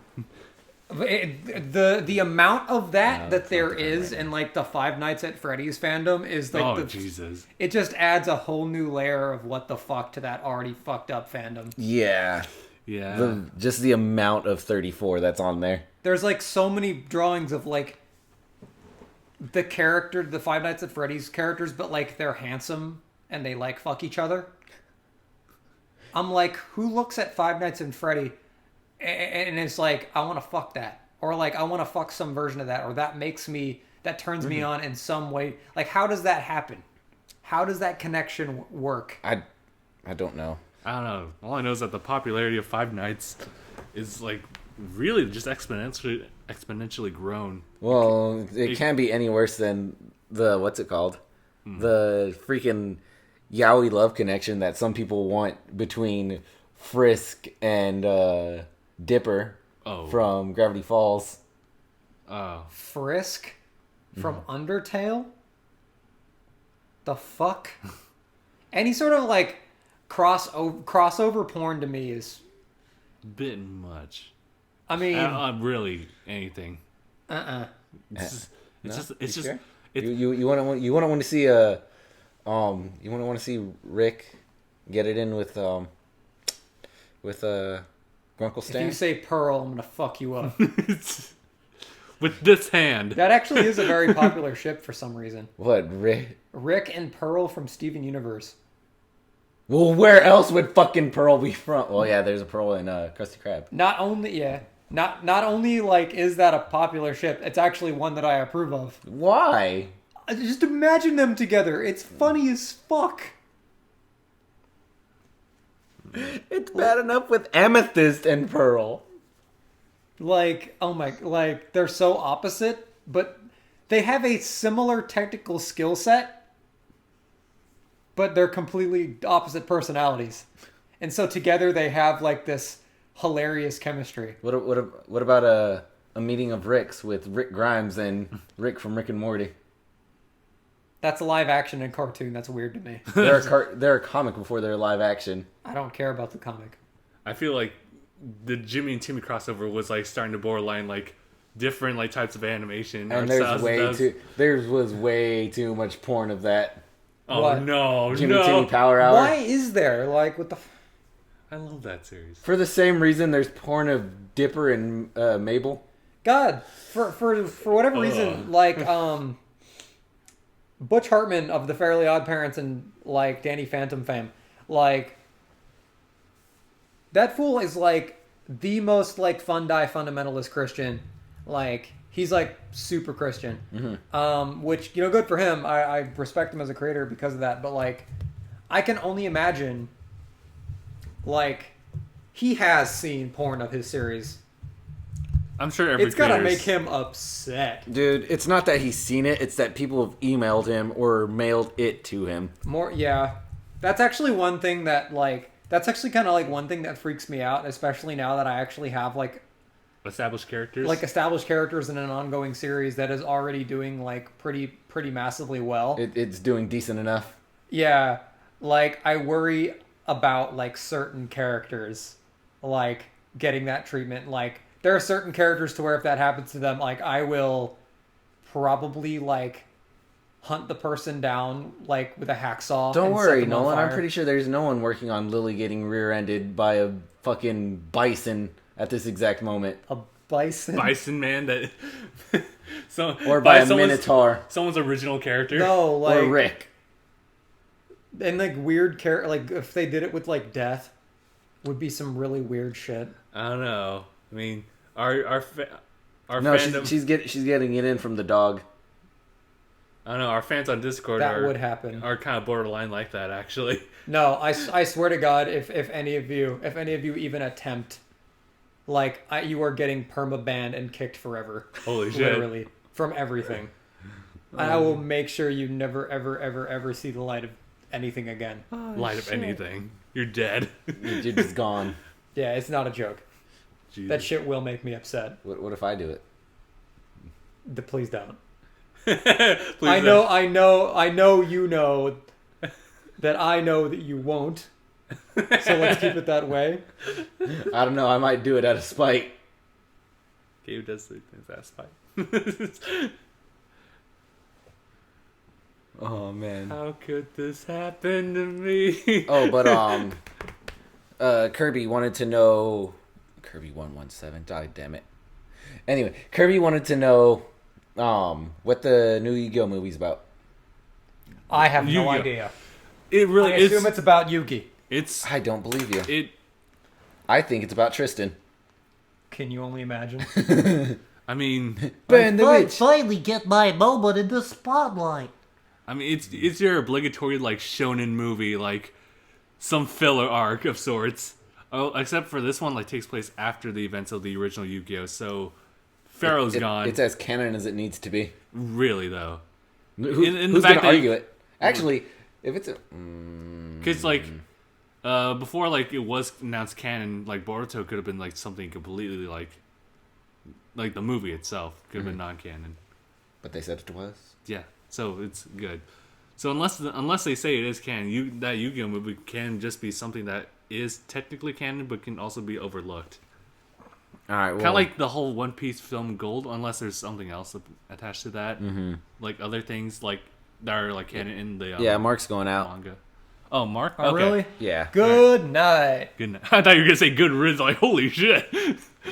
The amount of that there is in like the Five Nights at Freddy's fandom is like Jesus! It just adds a whole new layer of what the fuck to that already fucked up fandom. Yeah. Just the amount of 34 that's on there. There's like so many drawings of like the Five Nights at Freddy's characters, but like they're handsome and they like fuck each other. I'm like, who looks at Five Nights at Freddy and it's like, I want to fuck that, or like I want to fuck some version of that, or that turns me on in some way. Like, how does that happen? How does that connection work? I don't know. I don't know. All I know is that the popularity of Five Nights is like really just exponentially grown. Well, it can't be any worse than what's it called? The freaking yaoi love connection that some people want between Frisk and Dipper from Gravity Falls. Frisk from Undertale? The fuck? Any sort of like crossover porn to me is Bit much. I mean, really anything. It's just. Sure? You want to see you want to see Rick get it in with Grunkle Stan? If you say Pearl, I'm gonna fuck you up. With this hand. That actually is a very popular ship for some reason. What, Rick? Rick and Pearl from Steven Universe. Well, where else would fucking Pearl be from? Well, yeah, there's a Pearl in Krusty Krab. Not only like is that a popular ship, it's actually one that I approve of. Why? Just imagine them together. It's funny as fuck. It's bad enough with Amethyst and Pearl. Like, they're so opposite, but they have a similar technical skill set, but they're completely opposite personalities. And so together they have like this hilarious chemistry. What about a meeting of Ricks with Rick Grimes and Rick from Rick and Morty? That's a live action and cartoon. That's weird to me. They're a comic before they're live action. I don't care about the comic. I feel like the Jimmy and Timmy crossover was like starting to borderline like different like types of animation. And there was way too much porn of that. Oh What? no, Jimmy no! Timmy Power Hour. Why is there like what the? I love that series. For the same reason, there's porn of Dipper and Mabel. God, for whatever reason, like Butch Hartman of the Fairly Odd Parents and like Danny Phantom fame, like that fool is like the most like fundamentalist Christian. Like he's like super Christian, which good for him. I respect him as a creator because of that. But like, I can only imagine, like, he has seen porn of his series. I'm sure it's gotta make him upset. Dude, it's not that he's seen it, it's that people have emailed him or mailed it to him. That's actually one thing that, like, that's actually kind of, like, one thing that freaks me out, especially now that I actually have, like... established characters? Like, established characters in an ongoing series that is already doing, like, pretty massively well. It's doing decent enough. Yeah. Like, I worry about, like, certain characters, like, getting that treatment, like... There are certain characters to where if that happens to them, like, I will probably, like, hunt the person down, like, with a hacksaw. Don't worry, Nolan. I'm pretty sure there's no one working on Lily getting rear-ended by a fucking bison at this exact moment. A bison? Bison man that... or by a minotaur. Someone's original character. No, like... Or Rick. And, like, weird character... Like, if they did it with, like, death, would be some really weird shit. I don't know. I mean, our no, fandom... she's getting it in from the dog. I don't know. Our fans on Discord That would happen. are kind of borderline like that, actually. No, I swear to God, if any of you even attempt, like you are getting perma banned and kicked forever. Holy shit! Literally from everything. I will make sure you never ever ever ever see the light of anything again. Light of anything. You're dead. You're just gone. Yeah, it's not a joke. Jesus. That shit will make me upset. What if I do it? Please don't. Please I don't. know you know that I know that you won't. So let's keep it that way. I don't know. I might do it out of spite. Gabe does things that's fine. Oh man. How could this happen to me? Oh, but Kirby wanted to know. Kirby 117. God damn it. Anyway, Kirby wanted to know what the new Yu-Gi-Oh movie's about. I have no Yu-Gi-Oh. idea. It really I is. assume it's about Yugi. It's I don't believe you. it. I think it's about Tristan. Can you only imagine? I mean, Burn the witch. Finally get my moment in the spotlight. it's your obligatory like shonen movie, like some filler arc of sorts. Oh, except for this one, like takes place after the events of the original Yu-Gi-Oh. So Pharaoh's gone. It's as canon as it needs to be. Really though, Who's the going fact to that argue it? Actually, if it's a... because like before like it was announced canon, like Boruto could have been like something completely like the movie itself could have been non-canon. But they said it was. Yeah, so it's good. So unless they say it is canon, that Yu-Gi-Oh movie can just be something that is technically canon, but can also be overlooked. All right, well... Kind of like the whole One Piece film Gold, unless there's something else attached to that, like other things like that are like canon in the yeah, Mark's going out. manga. Oh, Mark? Oh, Okay. really? Yeah. Good night. Good night. I thought you were gonna say good riddance. Like holy shit.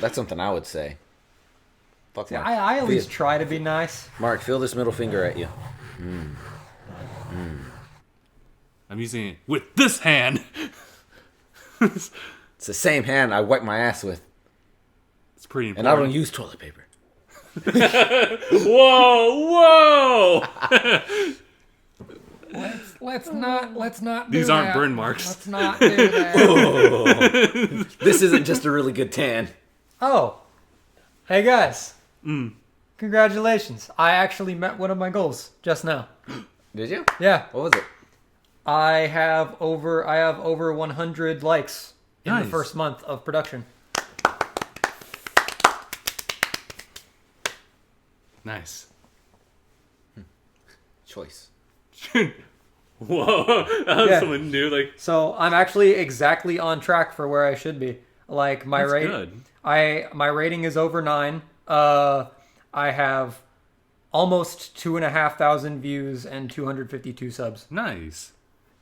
That's something I would say. Fuck Mark. I at least try to be nice. Mark, feel this middle finger at you. I'm using it with this hand. It's the same hand I wipe my ass with. It's pretty And important. I don't use toilet paper. Whoa! Let's not. These aren't burn marks. Let's not do that. This isn't just a really good tan. Oh, hey guys. Congratulations! I actually met one of my goals just now. Did you? Yeah, What was it? I have over 100 likes in the Nice. first month of production. Nice. Choice. Whoa! That was Yeah. someone new. Like So I'm actually exactly on track for where I should be. Like my that's rate, good. my rating is over 9. I have almost 2,500 views and 252 subs Nice.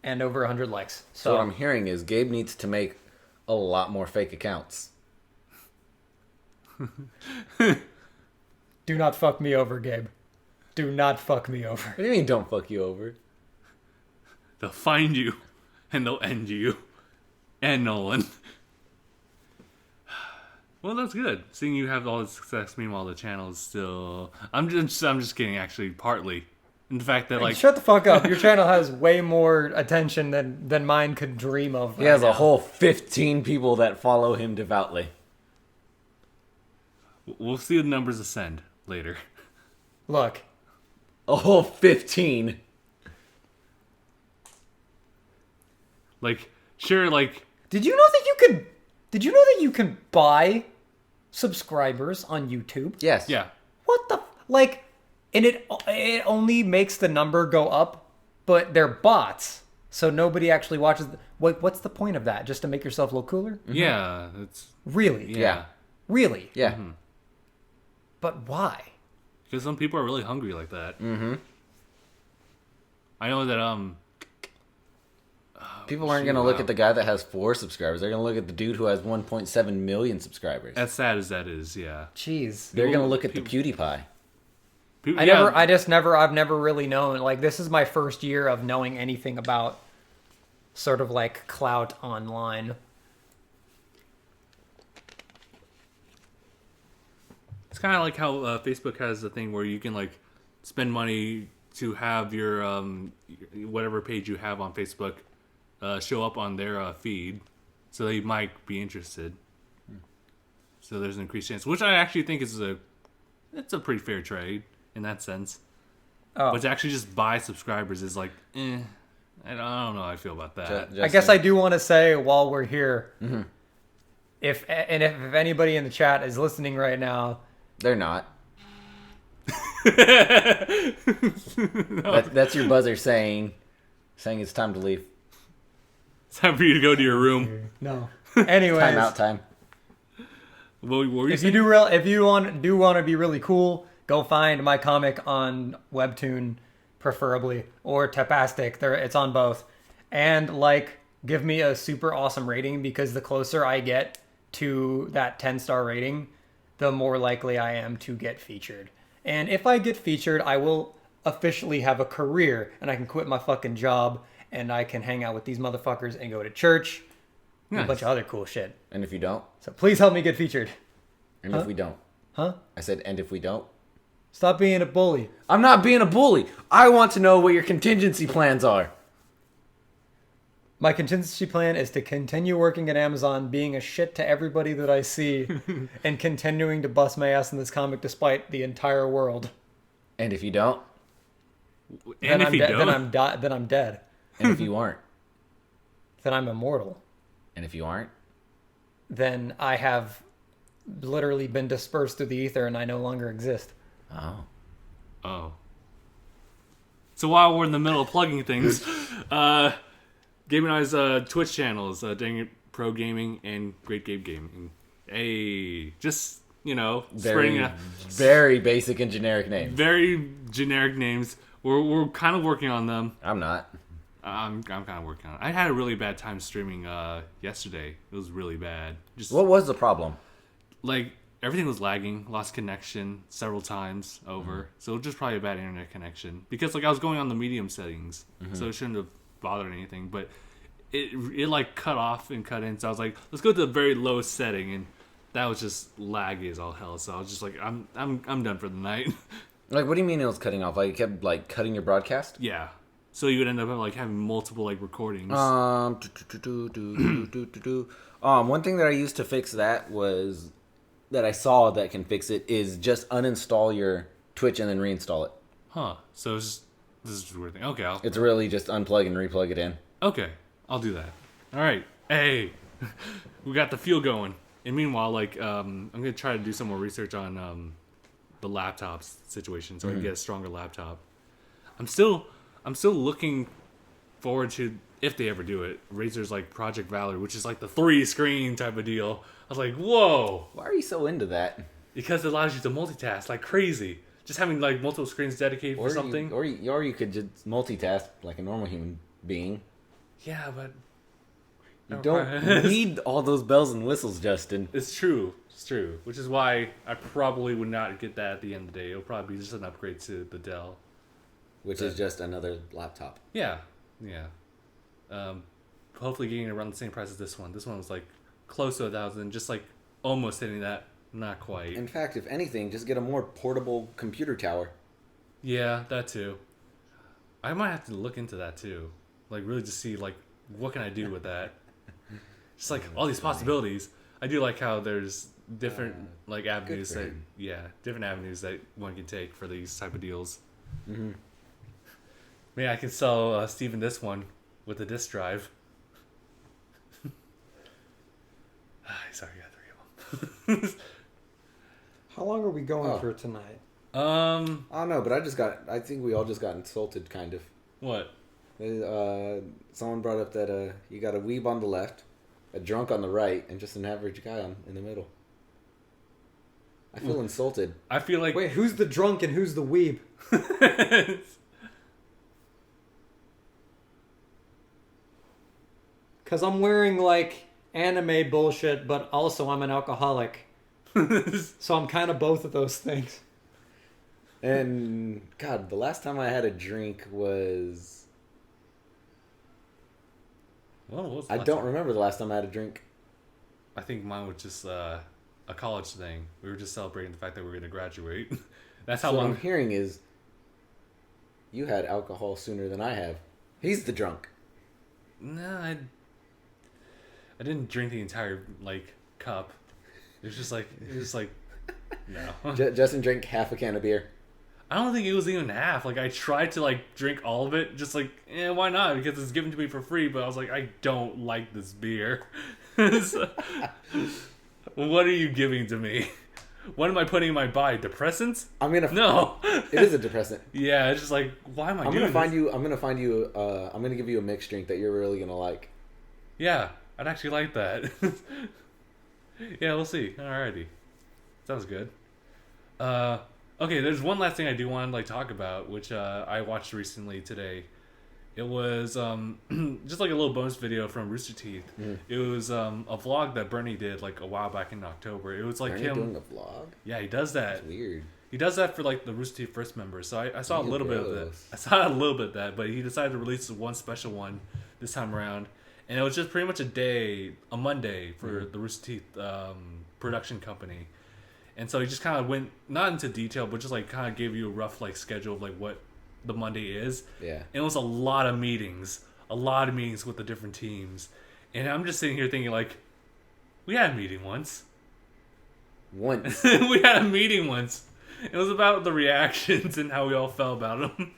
and over 100 likes. So what So I'm hearing is Gabe needs to make a lot more fake accounts. do not fuck me over, Gabe. Do not fuck me over. What do you mean don't fuck you over? They'll find you, and they'll end you, and Nolan. Well, that's good. Seeing you have all this success, meanwhile the channel is still. I'm just kidding. Actually, partly, in the fact that like Shut the fuck up. Your channel has way more attention than mine could dream of. He has right a now. whole 15 people that follow him devoutly. we'll see the numbers ascend later. Look, A whole 15. Like, sure, like did you know that you can buy subscribers on YouTube? Yes. yeah. What the like? And it only makes the number go up, but they're bots, so nobody actually watches. What's the point of that? Just to make yourself look cooler? Yeah, it's Really? yeah. Really? Yeah. But why? Because some people are really hungry like that. Mm-hmm. I know that People aren't going to look at the guy that has 4 subscribers. They're going to look at the dude who has 1.7 million subscribers. as sad as that is, yeah. Jeez. They're going to look at people- the PewDiePie. People, I've never really known. Like, this is my first year of knowing anything about sort of like clout online. It's kind of like how Facebook has a thing where you can like spend money to have your whatever page you have on Facebook show up on their feed, so they might be interested. So there's an increased chance, which I actually think is it's a pretty fair trade in that sense. Oh. But to actually just buy subscribers is like, I don't know how I feel about that. I guess I do want to say while we're here, if anybody in the chat is listening right now, They're not. That's your buzzer saying it's time to leave. It's time for you to go to your room. no. Anyways, Time out time. What were you if you saying? if you want to be really cool, go find my comic on Webtoon, preferably, or Tapastic. It's on both, and give me a super awesome rating, because the closer I get to that 10-star rating, the more likely I am to get featured. And if I get featured, I will officially have a career, and I can quit my fucking job, and I can hang out with these motherfuckers and go to church, and a Nice. bunch of other cool shit. And if you don't? So please help me get featured. And if we don't? Huh? I said, and if we don't? Stop being a bully. I'm not being a bully. I want to know what your contingency plans are. My contingency plan is to continue working at Amazon, being a shit to everybody that I see, and continuing to bust my ass in this comic despite the entire world. And if you don't? And if you don't, then I'm dead. And if you aren't? Then I'm immortal. And if you aren't? Then I have literally been dispersed through the ether and I no longer exist. Oh. So while we're in the middle of plugging things, Gabe and I's Twitch channels, DangIT Pro Gaming and Great Gabe Gaming. Hey, just, spreading out Very basic and generic names. very generic names. We're kind of working on them. I'm not. I'm kind of working on it. I had a really bad time streaming yesterday. It was really bad. Just What was the problem? everything was lagging, lost connection several times over. So it was just probably a bad internet connection. Because I was going on the medium settings, so it shouldn't have bothered anything. But it cut off and cut in. So I was like, let's go to the very low setting, and that was just laggy as all hell. So I was just like, I'm done for the night. What do you mean it was cutting off? It kept cutting your broadcast? Yeah. So you would end up having multiple recordings. One thing that I used to fix that I saw that can fix it is just uninstall your Twitch and then reinstall it. Huh. So this is a weird thing. Okay, It's really just unplug and replug it in. I'll do that. All right. Hey, we got the fuel going. And meanwhile, I'm gonna try to do some more research on the laptops situation, so I can get a stronger laptop. I'm still looking forward to, if they ever do it, Razer's Project Valor, which is the 3-screen type of deal. I was like, whoa, Why are you so into that? because it allows you to multitask like crazy. Just having multiple screens dedicated for something. Or you could just multitask like a normal human being. Yeah, but You don't need all those bells and whistles, Justin. It's true. It's true. Which is why I probably would not get that at the end of the day. It'll probably be just an upgrade to the Dell. Which is just another laptop. Yeah. Yeah. Hopefully getting it around the same price as this one. This one was close to 1,000, just almost hitting that. Not quite. In fact, if anything, just get a more portable computer tower. Yeah, that too. I might have to look into that too. Really just see what can I do with that. Just all these possibilities. I do like how there's different avenues that different avenues that one can take for these type of deals. Mm-hmm. Maybe I can sell Steven this one with a disk drive. Sorry, I got 3 of them. How long are we going for tonight? I don't know, but I think we all just got insulted, kind of. What? Someone brought up that you got a weeb on the left, a drunk on the right, and just an average guy in the middle. I feel insulted. I feel like... Wait, who's the drunk and who's the weeb? Because I'm wearing anime bullshit, but also I'm an alcoholic. So I'm kind of both of those things. And God, the last time I had a drink was... Well, what was the I last don't time? remember the last time I had a drink. I think mine was just a college thing. We were just celebrating the fact that we were going to graduate. That's how So what long... I'm hearing is You had alcohol sooner than I have. He's the drunk. No, I didn't drink the entire like cup. It was just like no. Justin drank half a can of beer. I don't think it was even half. Like I tried to like drink all of it, just like why not? Because it's given to me for free. But I was like, I don't like this beer. So, what are you giving to me? What am I putting in my body? Depressants? No. It is a depressant. Yeah, it's just like, why am I? I'm gonna find you. I'm gonna give you a mixed drink that you're really gonna like. Yeah, I'd actually like that. Yeah, we'll see. Alrighty, sounds good. Okay, there's one last thing I do want to like talk about, which I watched recently today. It was just like a little bonus video from Rooster Teeth. It was a vlog that Bernie did like a while back in October. It was like Bernie him doing a vlog. Yeah, he does that. That's weird. He does that for like the Rooster Teeth first members. So I saw a little bit of that. Gross. I saw a little bit of that, but he decided to release one special one this time around, and it was just pretty much a Monday for the Rooster Teeth production company. And so he just kind of went not into detail, but just like kind of gave you a rough like schedule of like what the Monday is. Yeah. And it was a lot of meetings with the different teams. And I'm just sitting here thinking like, we had a meeting once. We had a meeting once. It was about the reactions and how we all felt about them.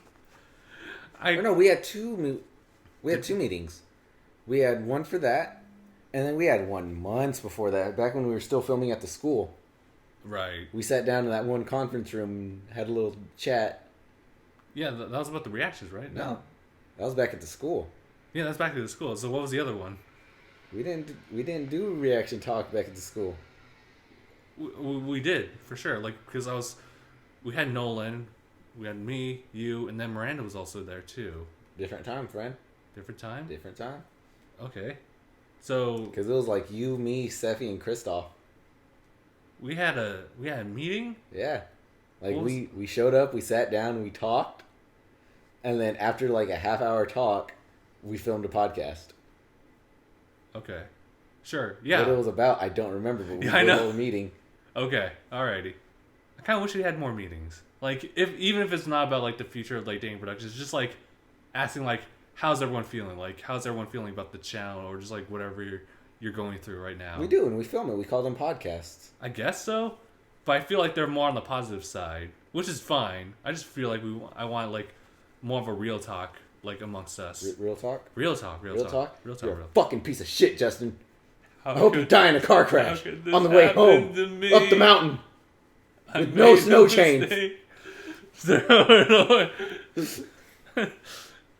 No, we had two meetings. We had one for that, and then we had one months before that, back when we were still filming at the school. Right. We sat down in that one conference room and had a little chat. Yeah, that was about the reactions, right? No, that was back at the school. Yeah, that's back to the school. So what was the other one? We didn't do reaction talk back at the school. We did for sure. Like because we had Nolan, we had me, you, and then Miranda was also there too. Different time, friend. Different time. Different time. Okay. So because it was like you, me, Seffi, and Kristoff. We had a meeting. Yeah, like we showed up, we sat down, and we talked, and then after like a half-hour talk, we filmed a podcast. Okay, sure, yeah. What it was about, I don't remember, but we I know. had a meeting. Okay, alrighty. I kind of wish we had more meetings. Like even if it's not about like the future of like DangIT Productions, just like asking like how's everyone feeling? Like how's everyone feeling about the channel, or just like whatever you're going through right now. We do, and we film it. We call them podcasts. I guess so, but I feel like they're more on the positive side, which is fine. I just feel like I want like more of a real talk, like amongst us. Real talk. Real talk. Real talk. Real talk. You're Real a fucking piece of shit, Justin. How I hope you die in a car crash on the way home to me? up the mountain I with no made snow a chains. mistake.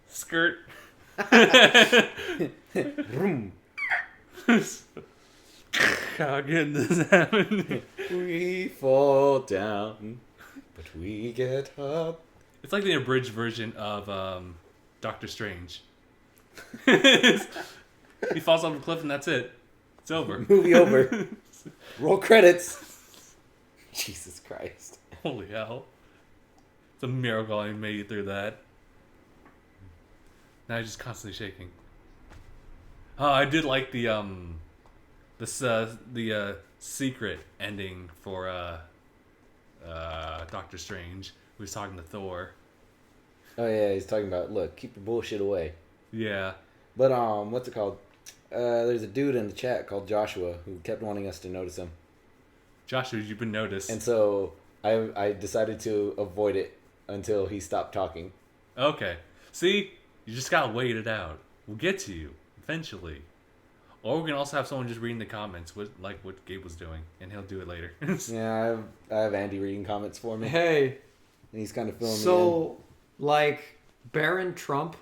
Skirt. Vroom. How can this happen? We fall down, but we get up. It's like the abridged version of Doctor Strange. He falls off a cliff and that's it. It's over. Movie over. Roll credits. Jesus Christ. Holy hell. It's a miracle I made it through that. Now I'm just constantly shaking. Oh, I did like the secret ending for Doctor Strange. He was talking to Thor. Oh yeah, he's talking about, look, keep your bullshit away. Yeah. But what's it called? There's a dude in the chat called Joshua who kept wanting us to notice him. Joshua, you've been noticed. And so I decided to avoid it until he stopped talking. Okay. See? You just gotta wait it out. We'll get to you eventually. Or we can also have someone just reading the comments, like what Gabe was doing, and he'll do it later. Yeah, I have Andy reading comments for me. Hey, And he's kind of filling me so like Barron Trump,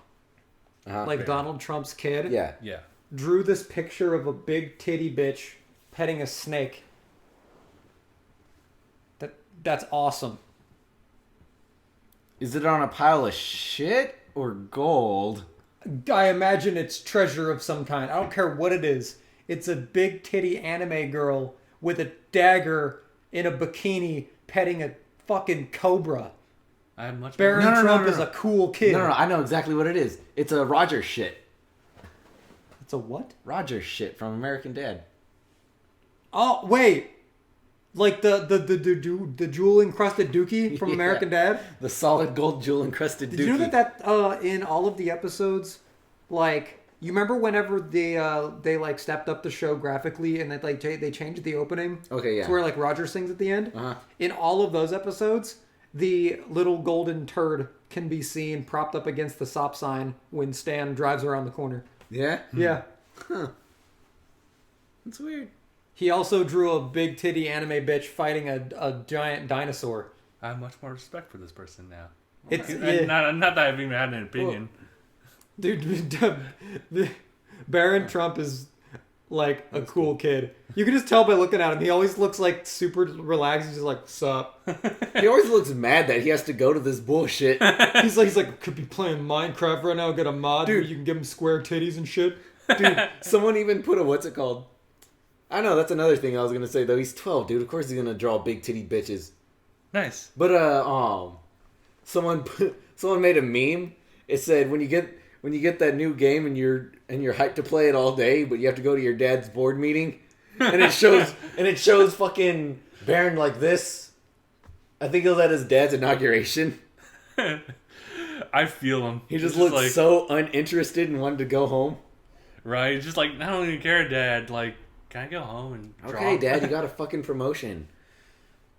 in. Uh-huh. like Donald Trump's kid, Yeah. Yeah. drew this picture of a big titty bitch petting a snake. That's awesome. Is it on a pile of shit or gold? I imagine it's treasure of some kind. I don't care what it is. It's a big titty anime girl with a dagger in a bikini petting a fucking cobra. I have much Barron more. Trump is a cool kid. No, I know exactly what it is. It's a Roger shit. It's a what? Roger shit from American Dad. Oh, wait. Like the jewel encrusted dookie from American Dad. The solid gold jewel encrusted Did dookie. you know that in all of the episodes, like you remember whenever they like stepped up the show graphically and they changed the opening. Okay, yeah. To where like Roger sings at the end. Uh-huh. In all of those episodes, the little golden turd can be seen propped up against the stop sign when Stan drives around the corner. Yeah? Yeah. Huh. That's weird. He also drew a big titty anime bitch fighting a giant dinosaur. I have much more respect for this person now. It's Not that I've even had an opinion. Dude, Baron Trump is like a cool kid. You can just tell by looking at him. He always looks like super relaxed. He's just like, sup. He always looks mad that he has to go to this bullshit. He's like, could be playing Minecraft right now. Get a mod where you can give him square titties and shit. Dude, someone even put a, what's it called? I know, that's another thing I was going to say, though. He's 12, dude. Of course he's going to draw big titty bitches. Nice. But, someone made a meme. It said, when you get that new game and you're hyped to play it all day, but you have to go to your dad's board meeting, and it shows fucking Baron like this. I think it was at his dad's inauguration. I feel him. He just looked like, so uninterested and wanted to go home. Right? Just like, I don't even care, Dad. Like, can I go home and draw? Okay, Dad, you got a fucking promotion.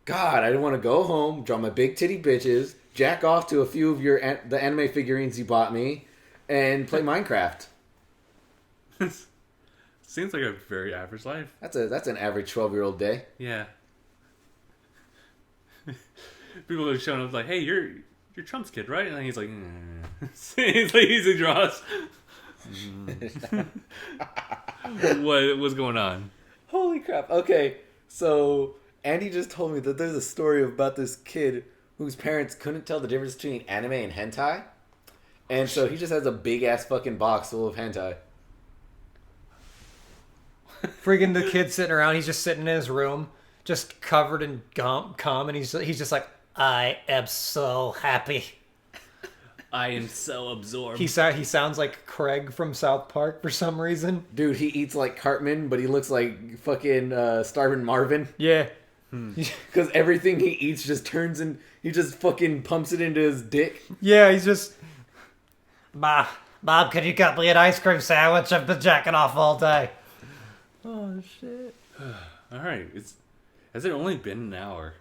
God, I want to go home, draw my big titty bitches, jack off to a few of the anime figurines you bought me, and play Minecraft. Seems like a very average life. That's an average 12-year-old day. Yeah. People are showing up like, hey, you're Trump's kid, right? And then he's like, he draws. What's going on? Holy crap. Okay, so Andy just told me that there's a story about this kid whose parents couldn't tell the difference between anime and hentai. And so he just has a big-ass fucking box full of hentai. Freaking the kid sitting around. He's just sitting in his room, just covered in cum, and he's just like, I am so happy. I am so absorbed. he sounds like Craig from South Park for some reason. Dude, he eats like Cartman, but he looks like fucking Starvin' Marvin. Yeah. Because everything he eats just turns in... He just fucking pumps it into his dick. Yeah, he's just... Mom, can you cut me an ice cream sandwich? I've been jacking off all day. Oh, shit. All right. Has it only been an hour?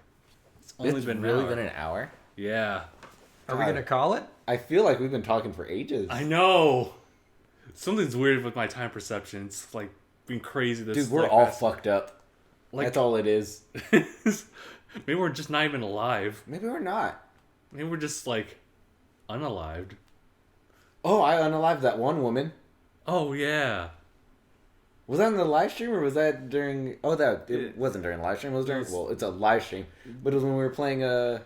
It's only been an hour? Yeah. Are we going to call it? I feel like we've been talking for ages. I know. Something's weird with my time perception. It's like being crazy. Dude, we're all fucked up. Like, that's all it is. Maybe we're just not even alive. Maybe we're not. Maybe we're just like unalived. Oh, I unalived that one woman. Oh yeah. Was that in the live stream or was that during... Oh, it wasn't during the live stream. It was during... Well, it's a live stream. But it was when we were playing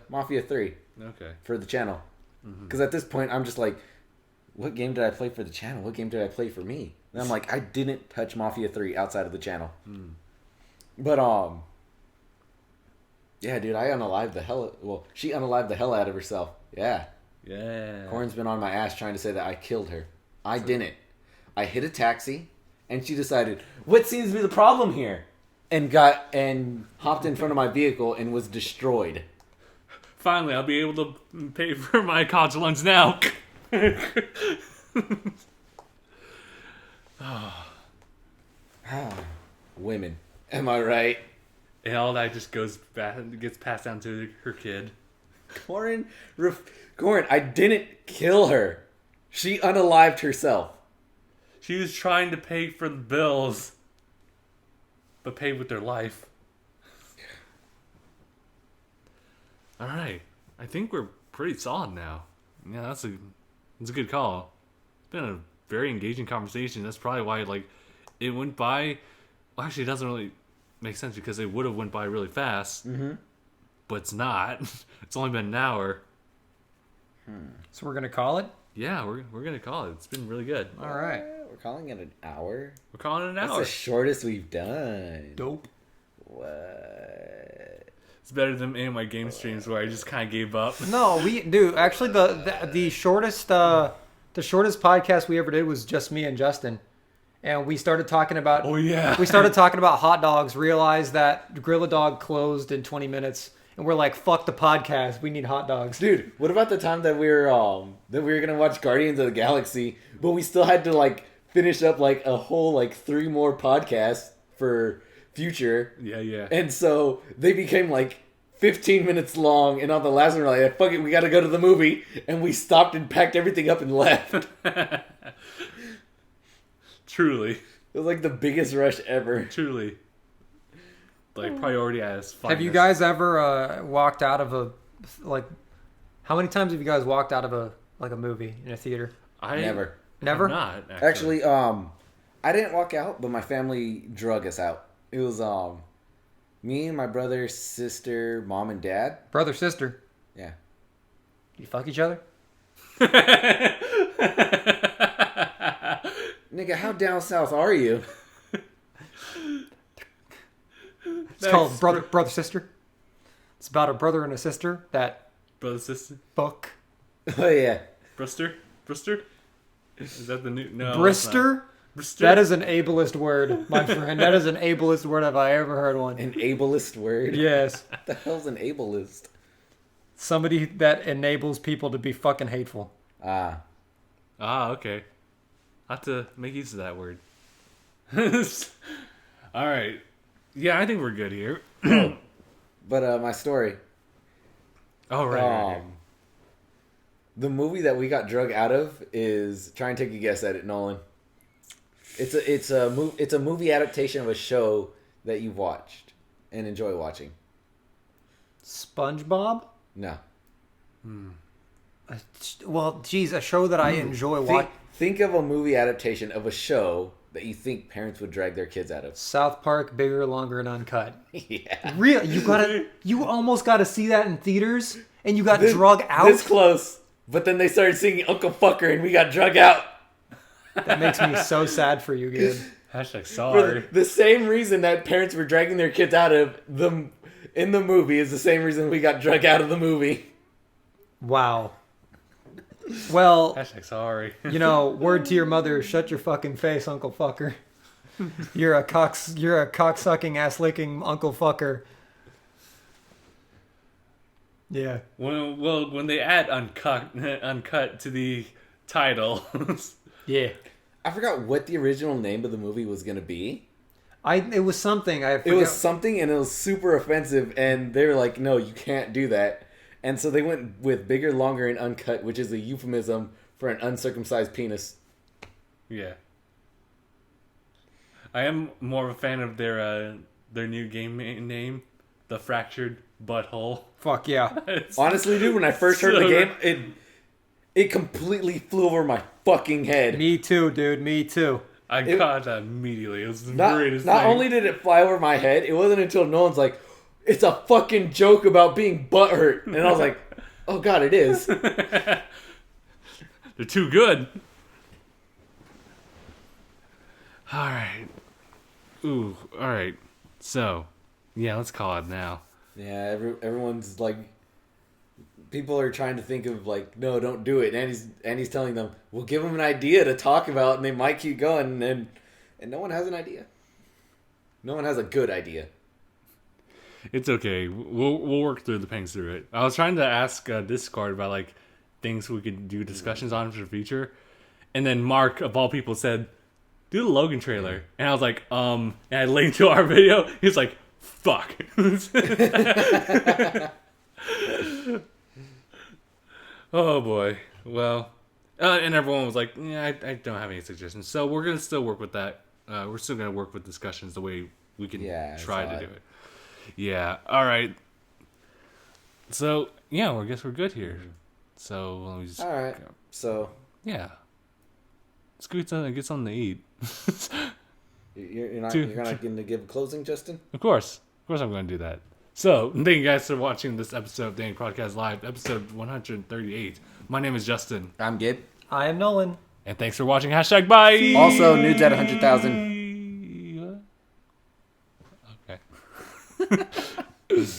Mafia 3. Okay. For the channel. Because at this point, I'm just like, what game did I play for the channel? What game did I play for me? And I'm like, I didn't touch Mafia 3 outside of the channel. But, yeah, dude, I unalived the hell... Well, she unalived the hell out of herself. Yeah. Yeah. Corn's been on my ass trying to say that I killed her. I didn't. I hit a taxi, and she decided, what seems to be the problem here? And hopped in front of my vehicle and was destroyed. Finally, I'll be able to pay for my college lunch now. Women. Am I right? And all that just gets passed down to her kid. Corn, I didn't kill her. She unalived herself. She was trying to pay for the bills, but paid with their life. All right, I think we're pretty solid now. Yeah, that's a good call. It's been a very engaging conversation. That's probably why it went by. Well, actually, it doesn't really make sense because it would have went by really fast. Mm-hmm. But it's not. It's only been an hour. So we're going to call it? Yeah, we're gonna call it. It's been really good. All right. We're calling it an hour? We're calling it an That's hour. the shortest we've done. Dope. What? It's better than any of my game streams where I just kind of gave up. No, we do. Actually, the shortest podcast we ever did was just me and Justin. and we started talking about. Oh yeah. We started talking about hot dogs. Realized that Grill-A-Dog closed in 20 minutes, and we're like, "Fuck the podcast. We need hot dogs." Dude, what about the time that we were gonna watch Guardians of the Galaxy, but we still had to like finish up like a whole like 3 more podcasts for future, Yeah. and so they became like 15 minutes long, and on the last one we're like, fuck it, we gotta go to the movie, and we stopped and packed everything up and left. Truly. It was like the biggest rush ever. Truly. Like priority as finest. Have you guys ever walked out of a like? How many times have you guys walked out of a movie in a theater? Never. Never? Not Actually, I didn't walk out, but my family drug us out. It was me and my brother, sister, mom, and dad. Brother, sister. Yeah. You fuck each other? Nigga, how down south are you? It's called brother sister. It's about a brother and a sister that Brother, sister, fuck. Oh yeah. Brister. Is that the new? No. Brister? Brister. That is an ableist word, my friend. That is an ableist word if I ever heard one. An ableist word? Yes. What the hell's an ableist? Somebody that enables people to be fucking hateful. Ah. Okay. I have to make use of that word. All right. Yeah, I think we're good here. But my story. Oh, right. The movie that we got drug out of is, try and take a guess at it, Nolan. It's a movie adaptation of a show that you've watched and enjoy watching. SpongeBob? No. Well, geez, a show that I enjoy watching. Think of a movie adaptation of a show that you think parents would drag their kids out of. South Park, bigger, longer, and uncut. Yeah. Real, you almost got to see that in theaters, and you got drug out. This close, but then they started singing Uncle Fucker, and we got drug out. That makes me so sad for you, Gabe. Hashtag For sorry. the same reason that parents were dragging their kids out of them in the movie is the same reason we got drug out of the movie. Wow. Well, Hashtag sorry. Word to your mother, shut your fucking face, Uncle Fucker. You're a cocksucking, ass-licking Uncle Fucker. Yeah. When they add uncut to the title. Yeah. I forgot what the original name of the movie was going to be. It was something. It was something, and it was super offensive, and they were like, no, you can't do that. And so they went with bigger, longer, and uncut, which is a euphemism for an uncircumcised penis. Yeah. I am more of a fan of their new game name, The Fractured Butthole. Fuck yeah. Honestly, dude, when I first heard the game, it completely flew over my fucking head. Me too, dude. Me too. I caught that immediately. It was the Not greatest thing. Not only did it fly over my head, it wasn't until Nolan's like, it's a fucking joke about being butthurt. And I was like, oh god, it is. They're too good. Alright. Ooh, alright. So, yeah, let's call it now. Yeah, everyone's like, people are trying to think of like, no, don't do it. And he's telling them, we'll give them an idea to talk about, and they might keep going. And no one has an idea. No one has a good idea. It's okay. We'll work through the pangs through it. I was trying to ask Discord about like things we could do discussions on for the future, and then Mark of all people said, "Do the Logan trailer," and I was like, and I linked to our video. He was like, "Fuck." Oh boy. Well, and everyone was like, "Yeah, I don't have any suggestions." So we're gonna still work with that. We're still gonna work with discussions the way we can try to do it. Yeah. All right. So yeah, I guess we're good here. So let me just. All right. So Yeah. Let's get something to eat. you're not going to give a closing, Justin? Of course I'm going to do that. So thank you guys for watching this episode of DangIT Prodcast Live, episode 138. My name is Justin, I'm Gabe. I am Nolan. and thanks for watching. # bye. Also, nudes at 100,000. Okay.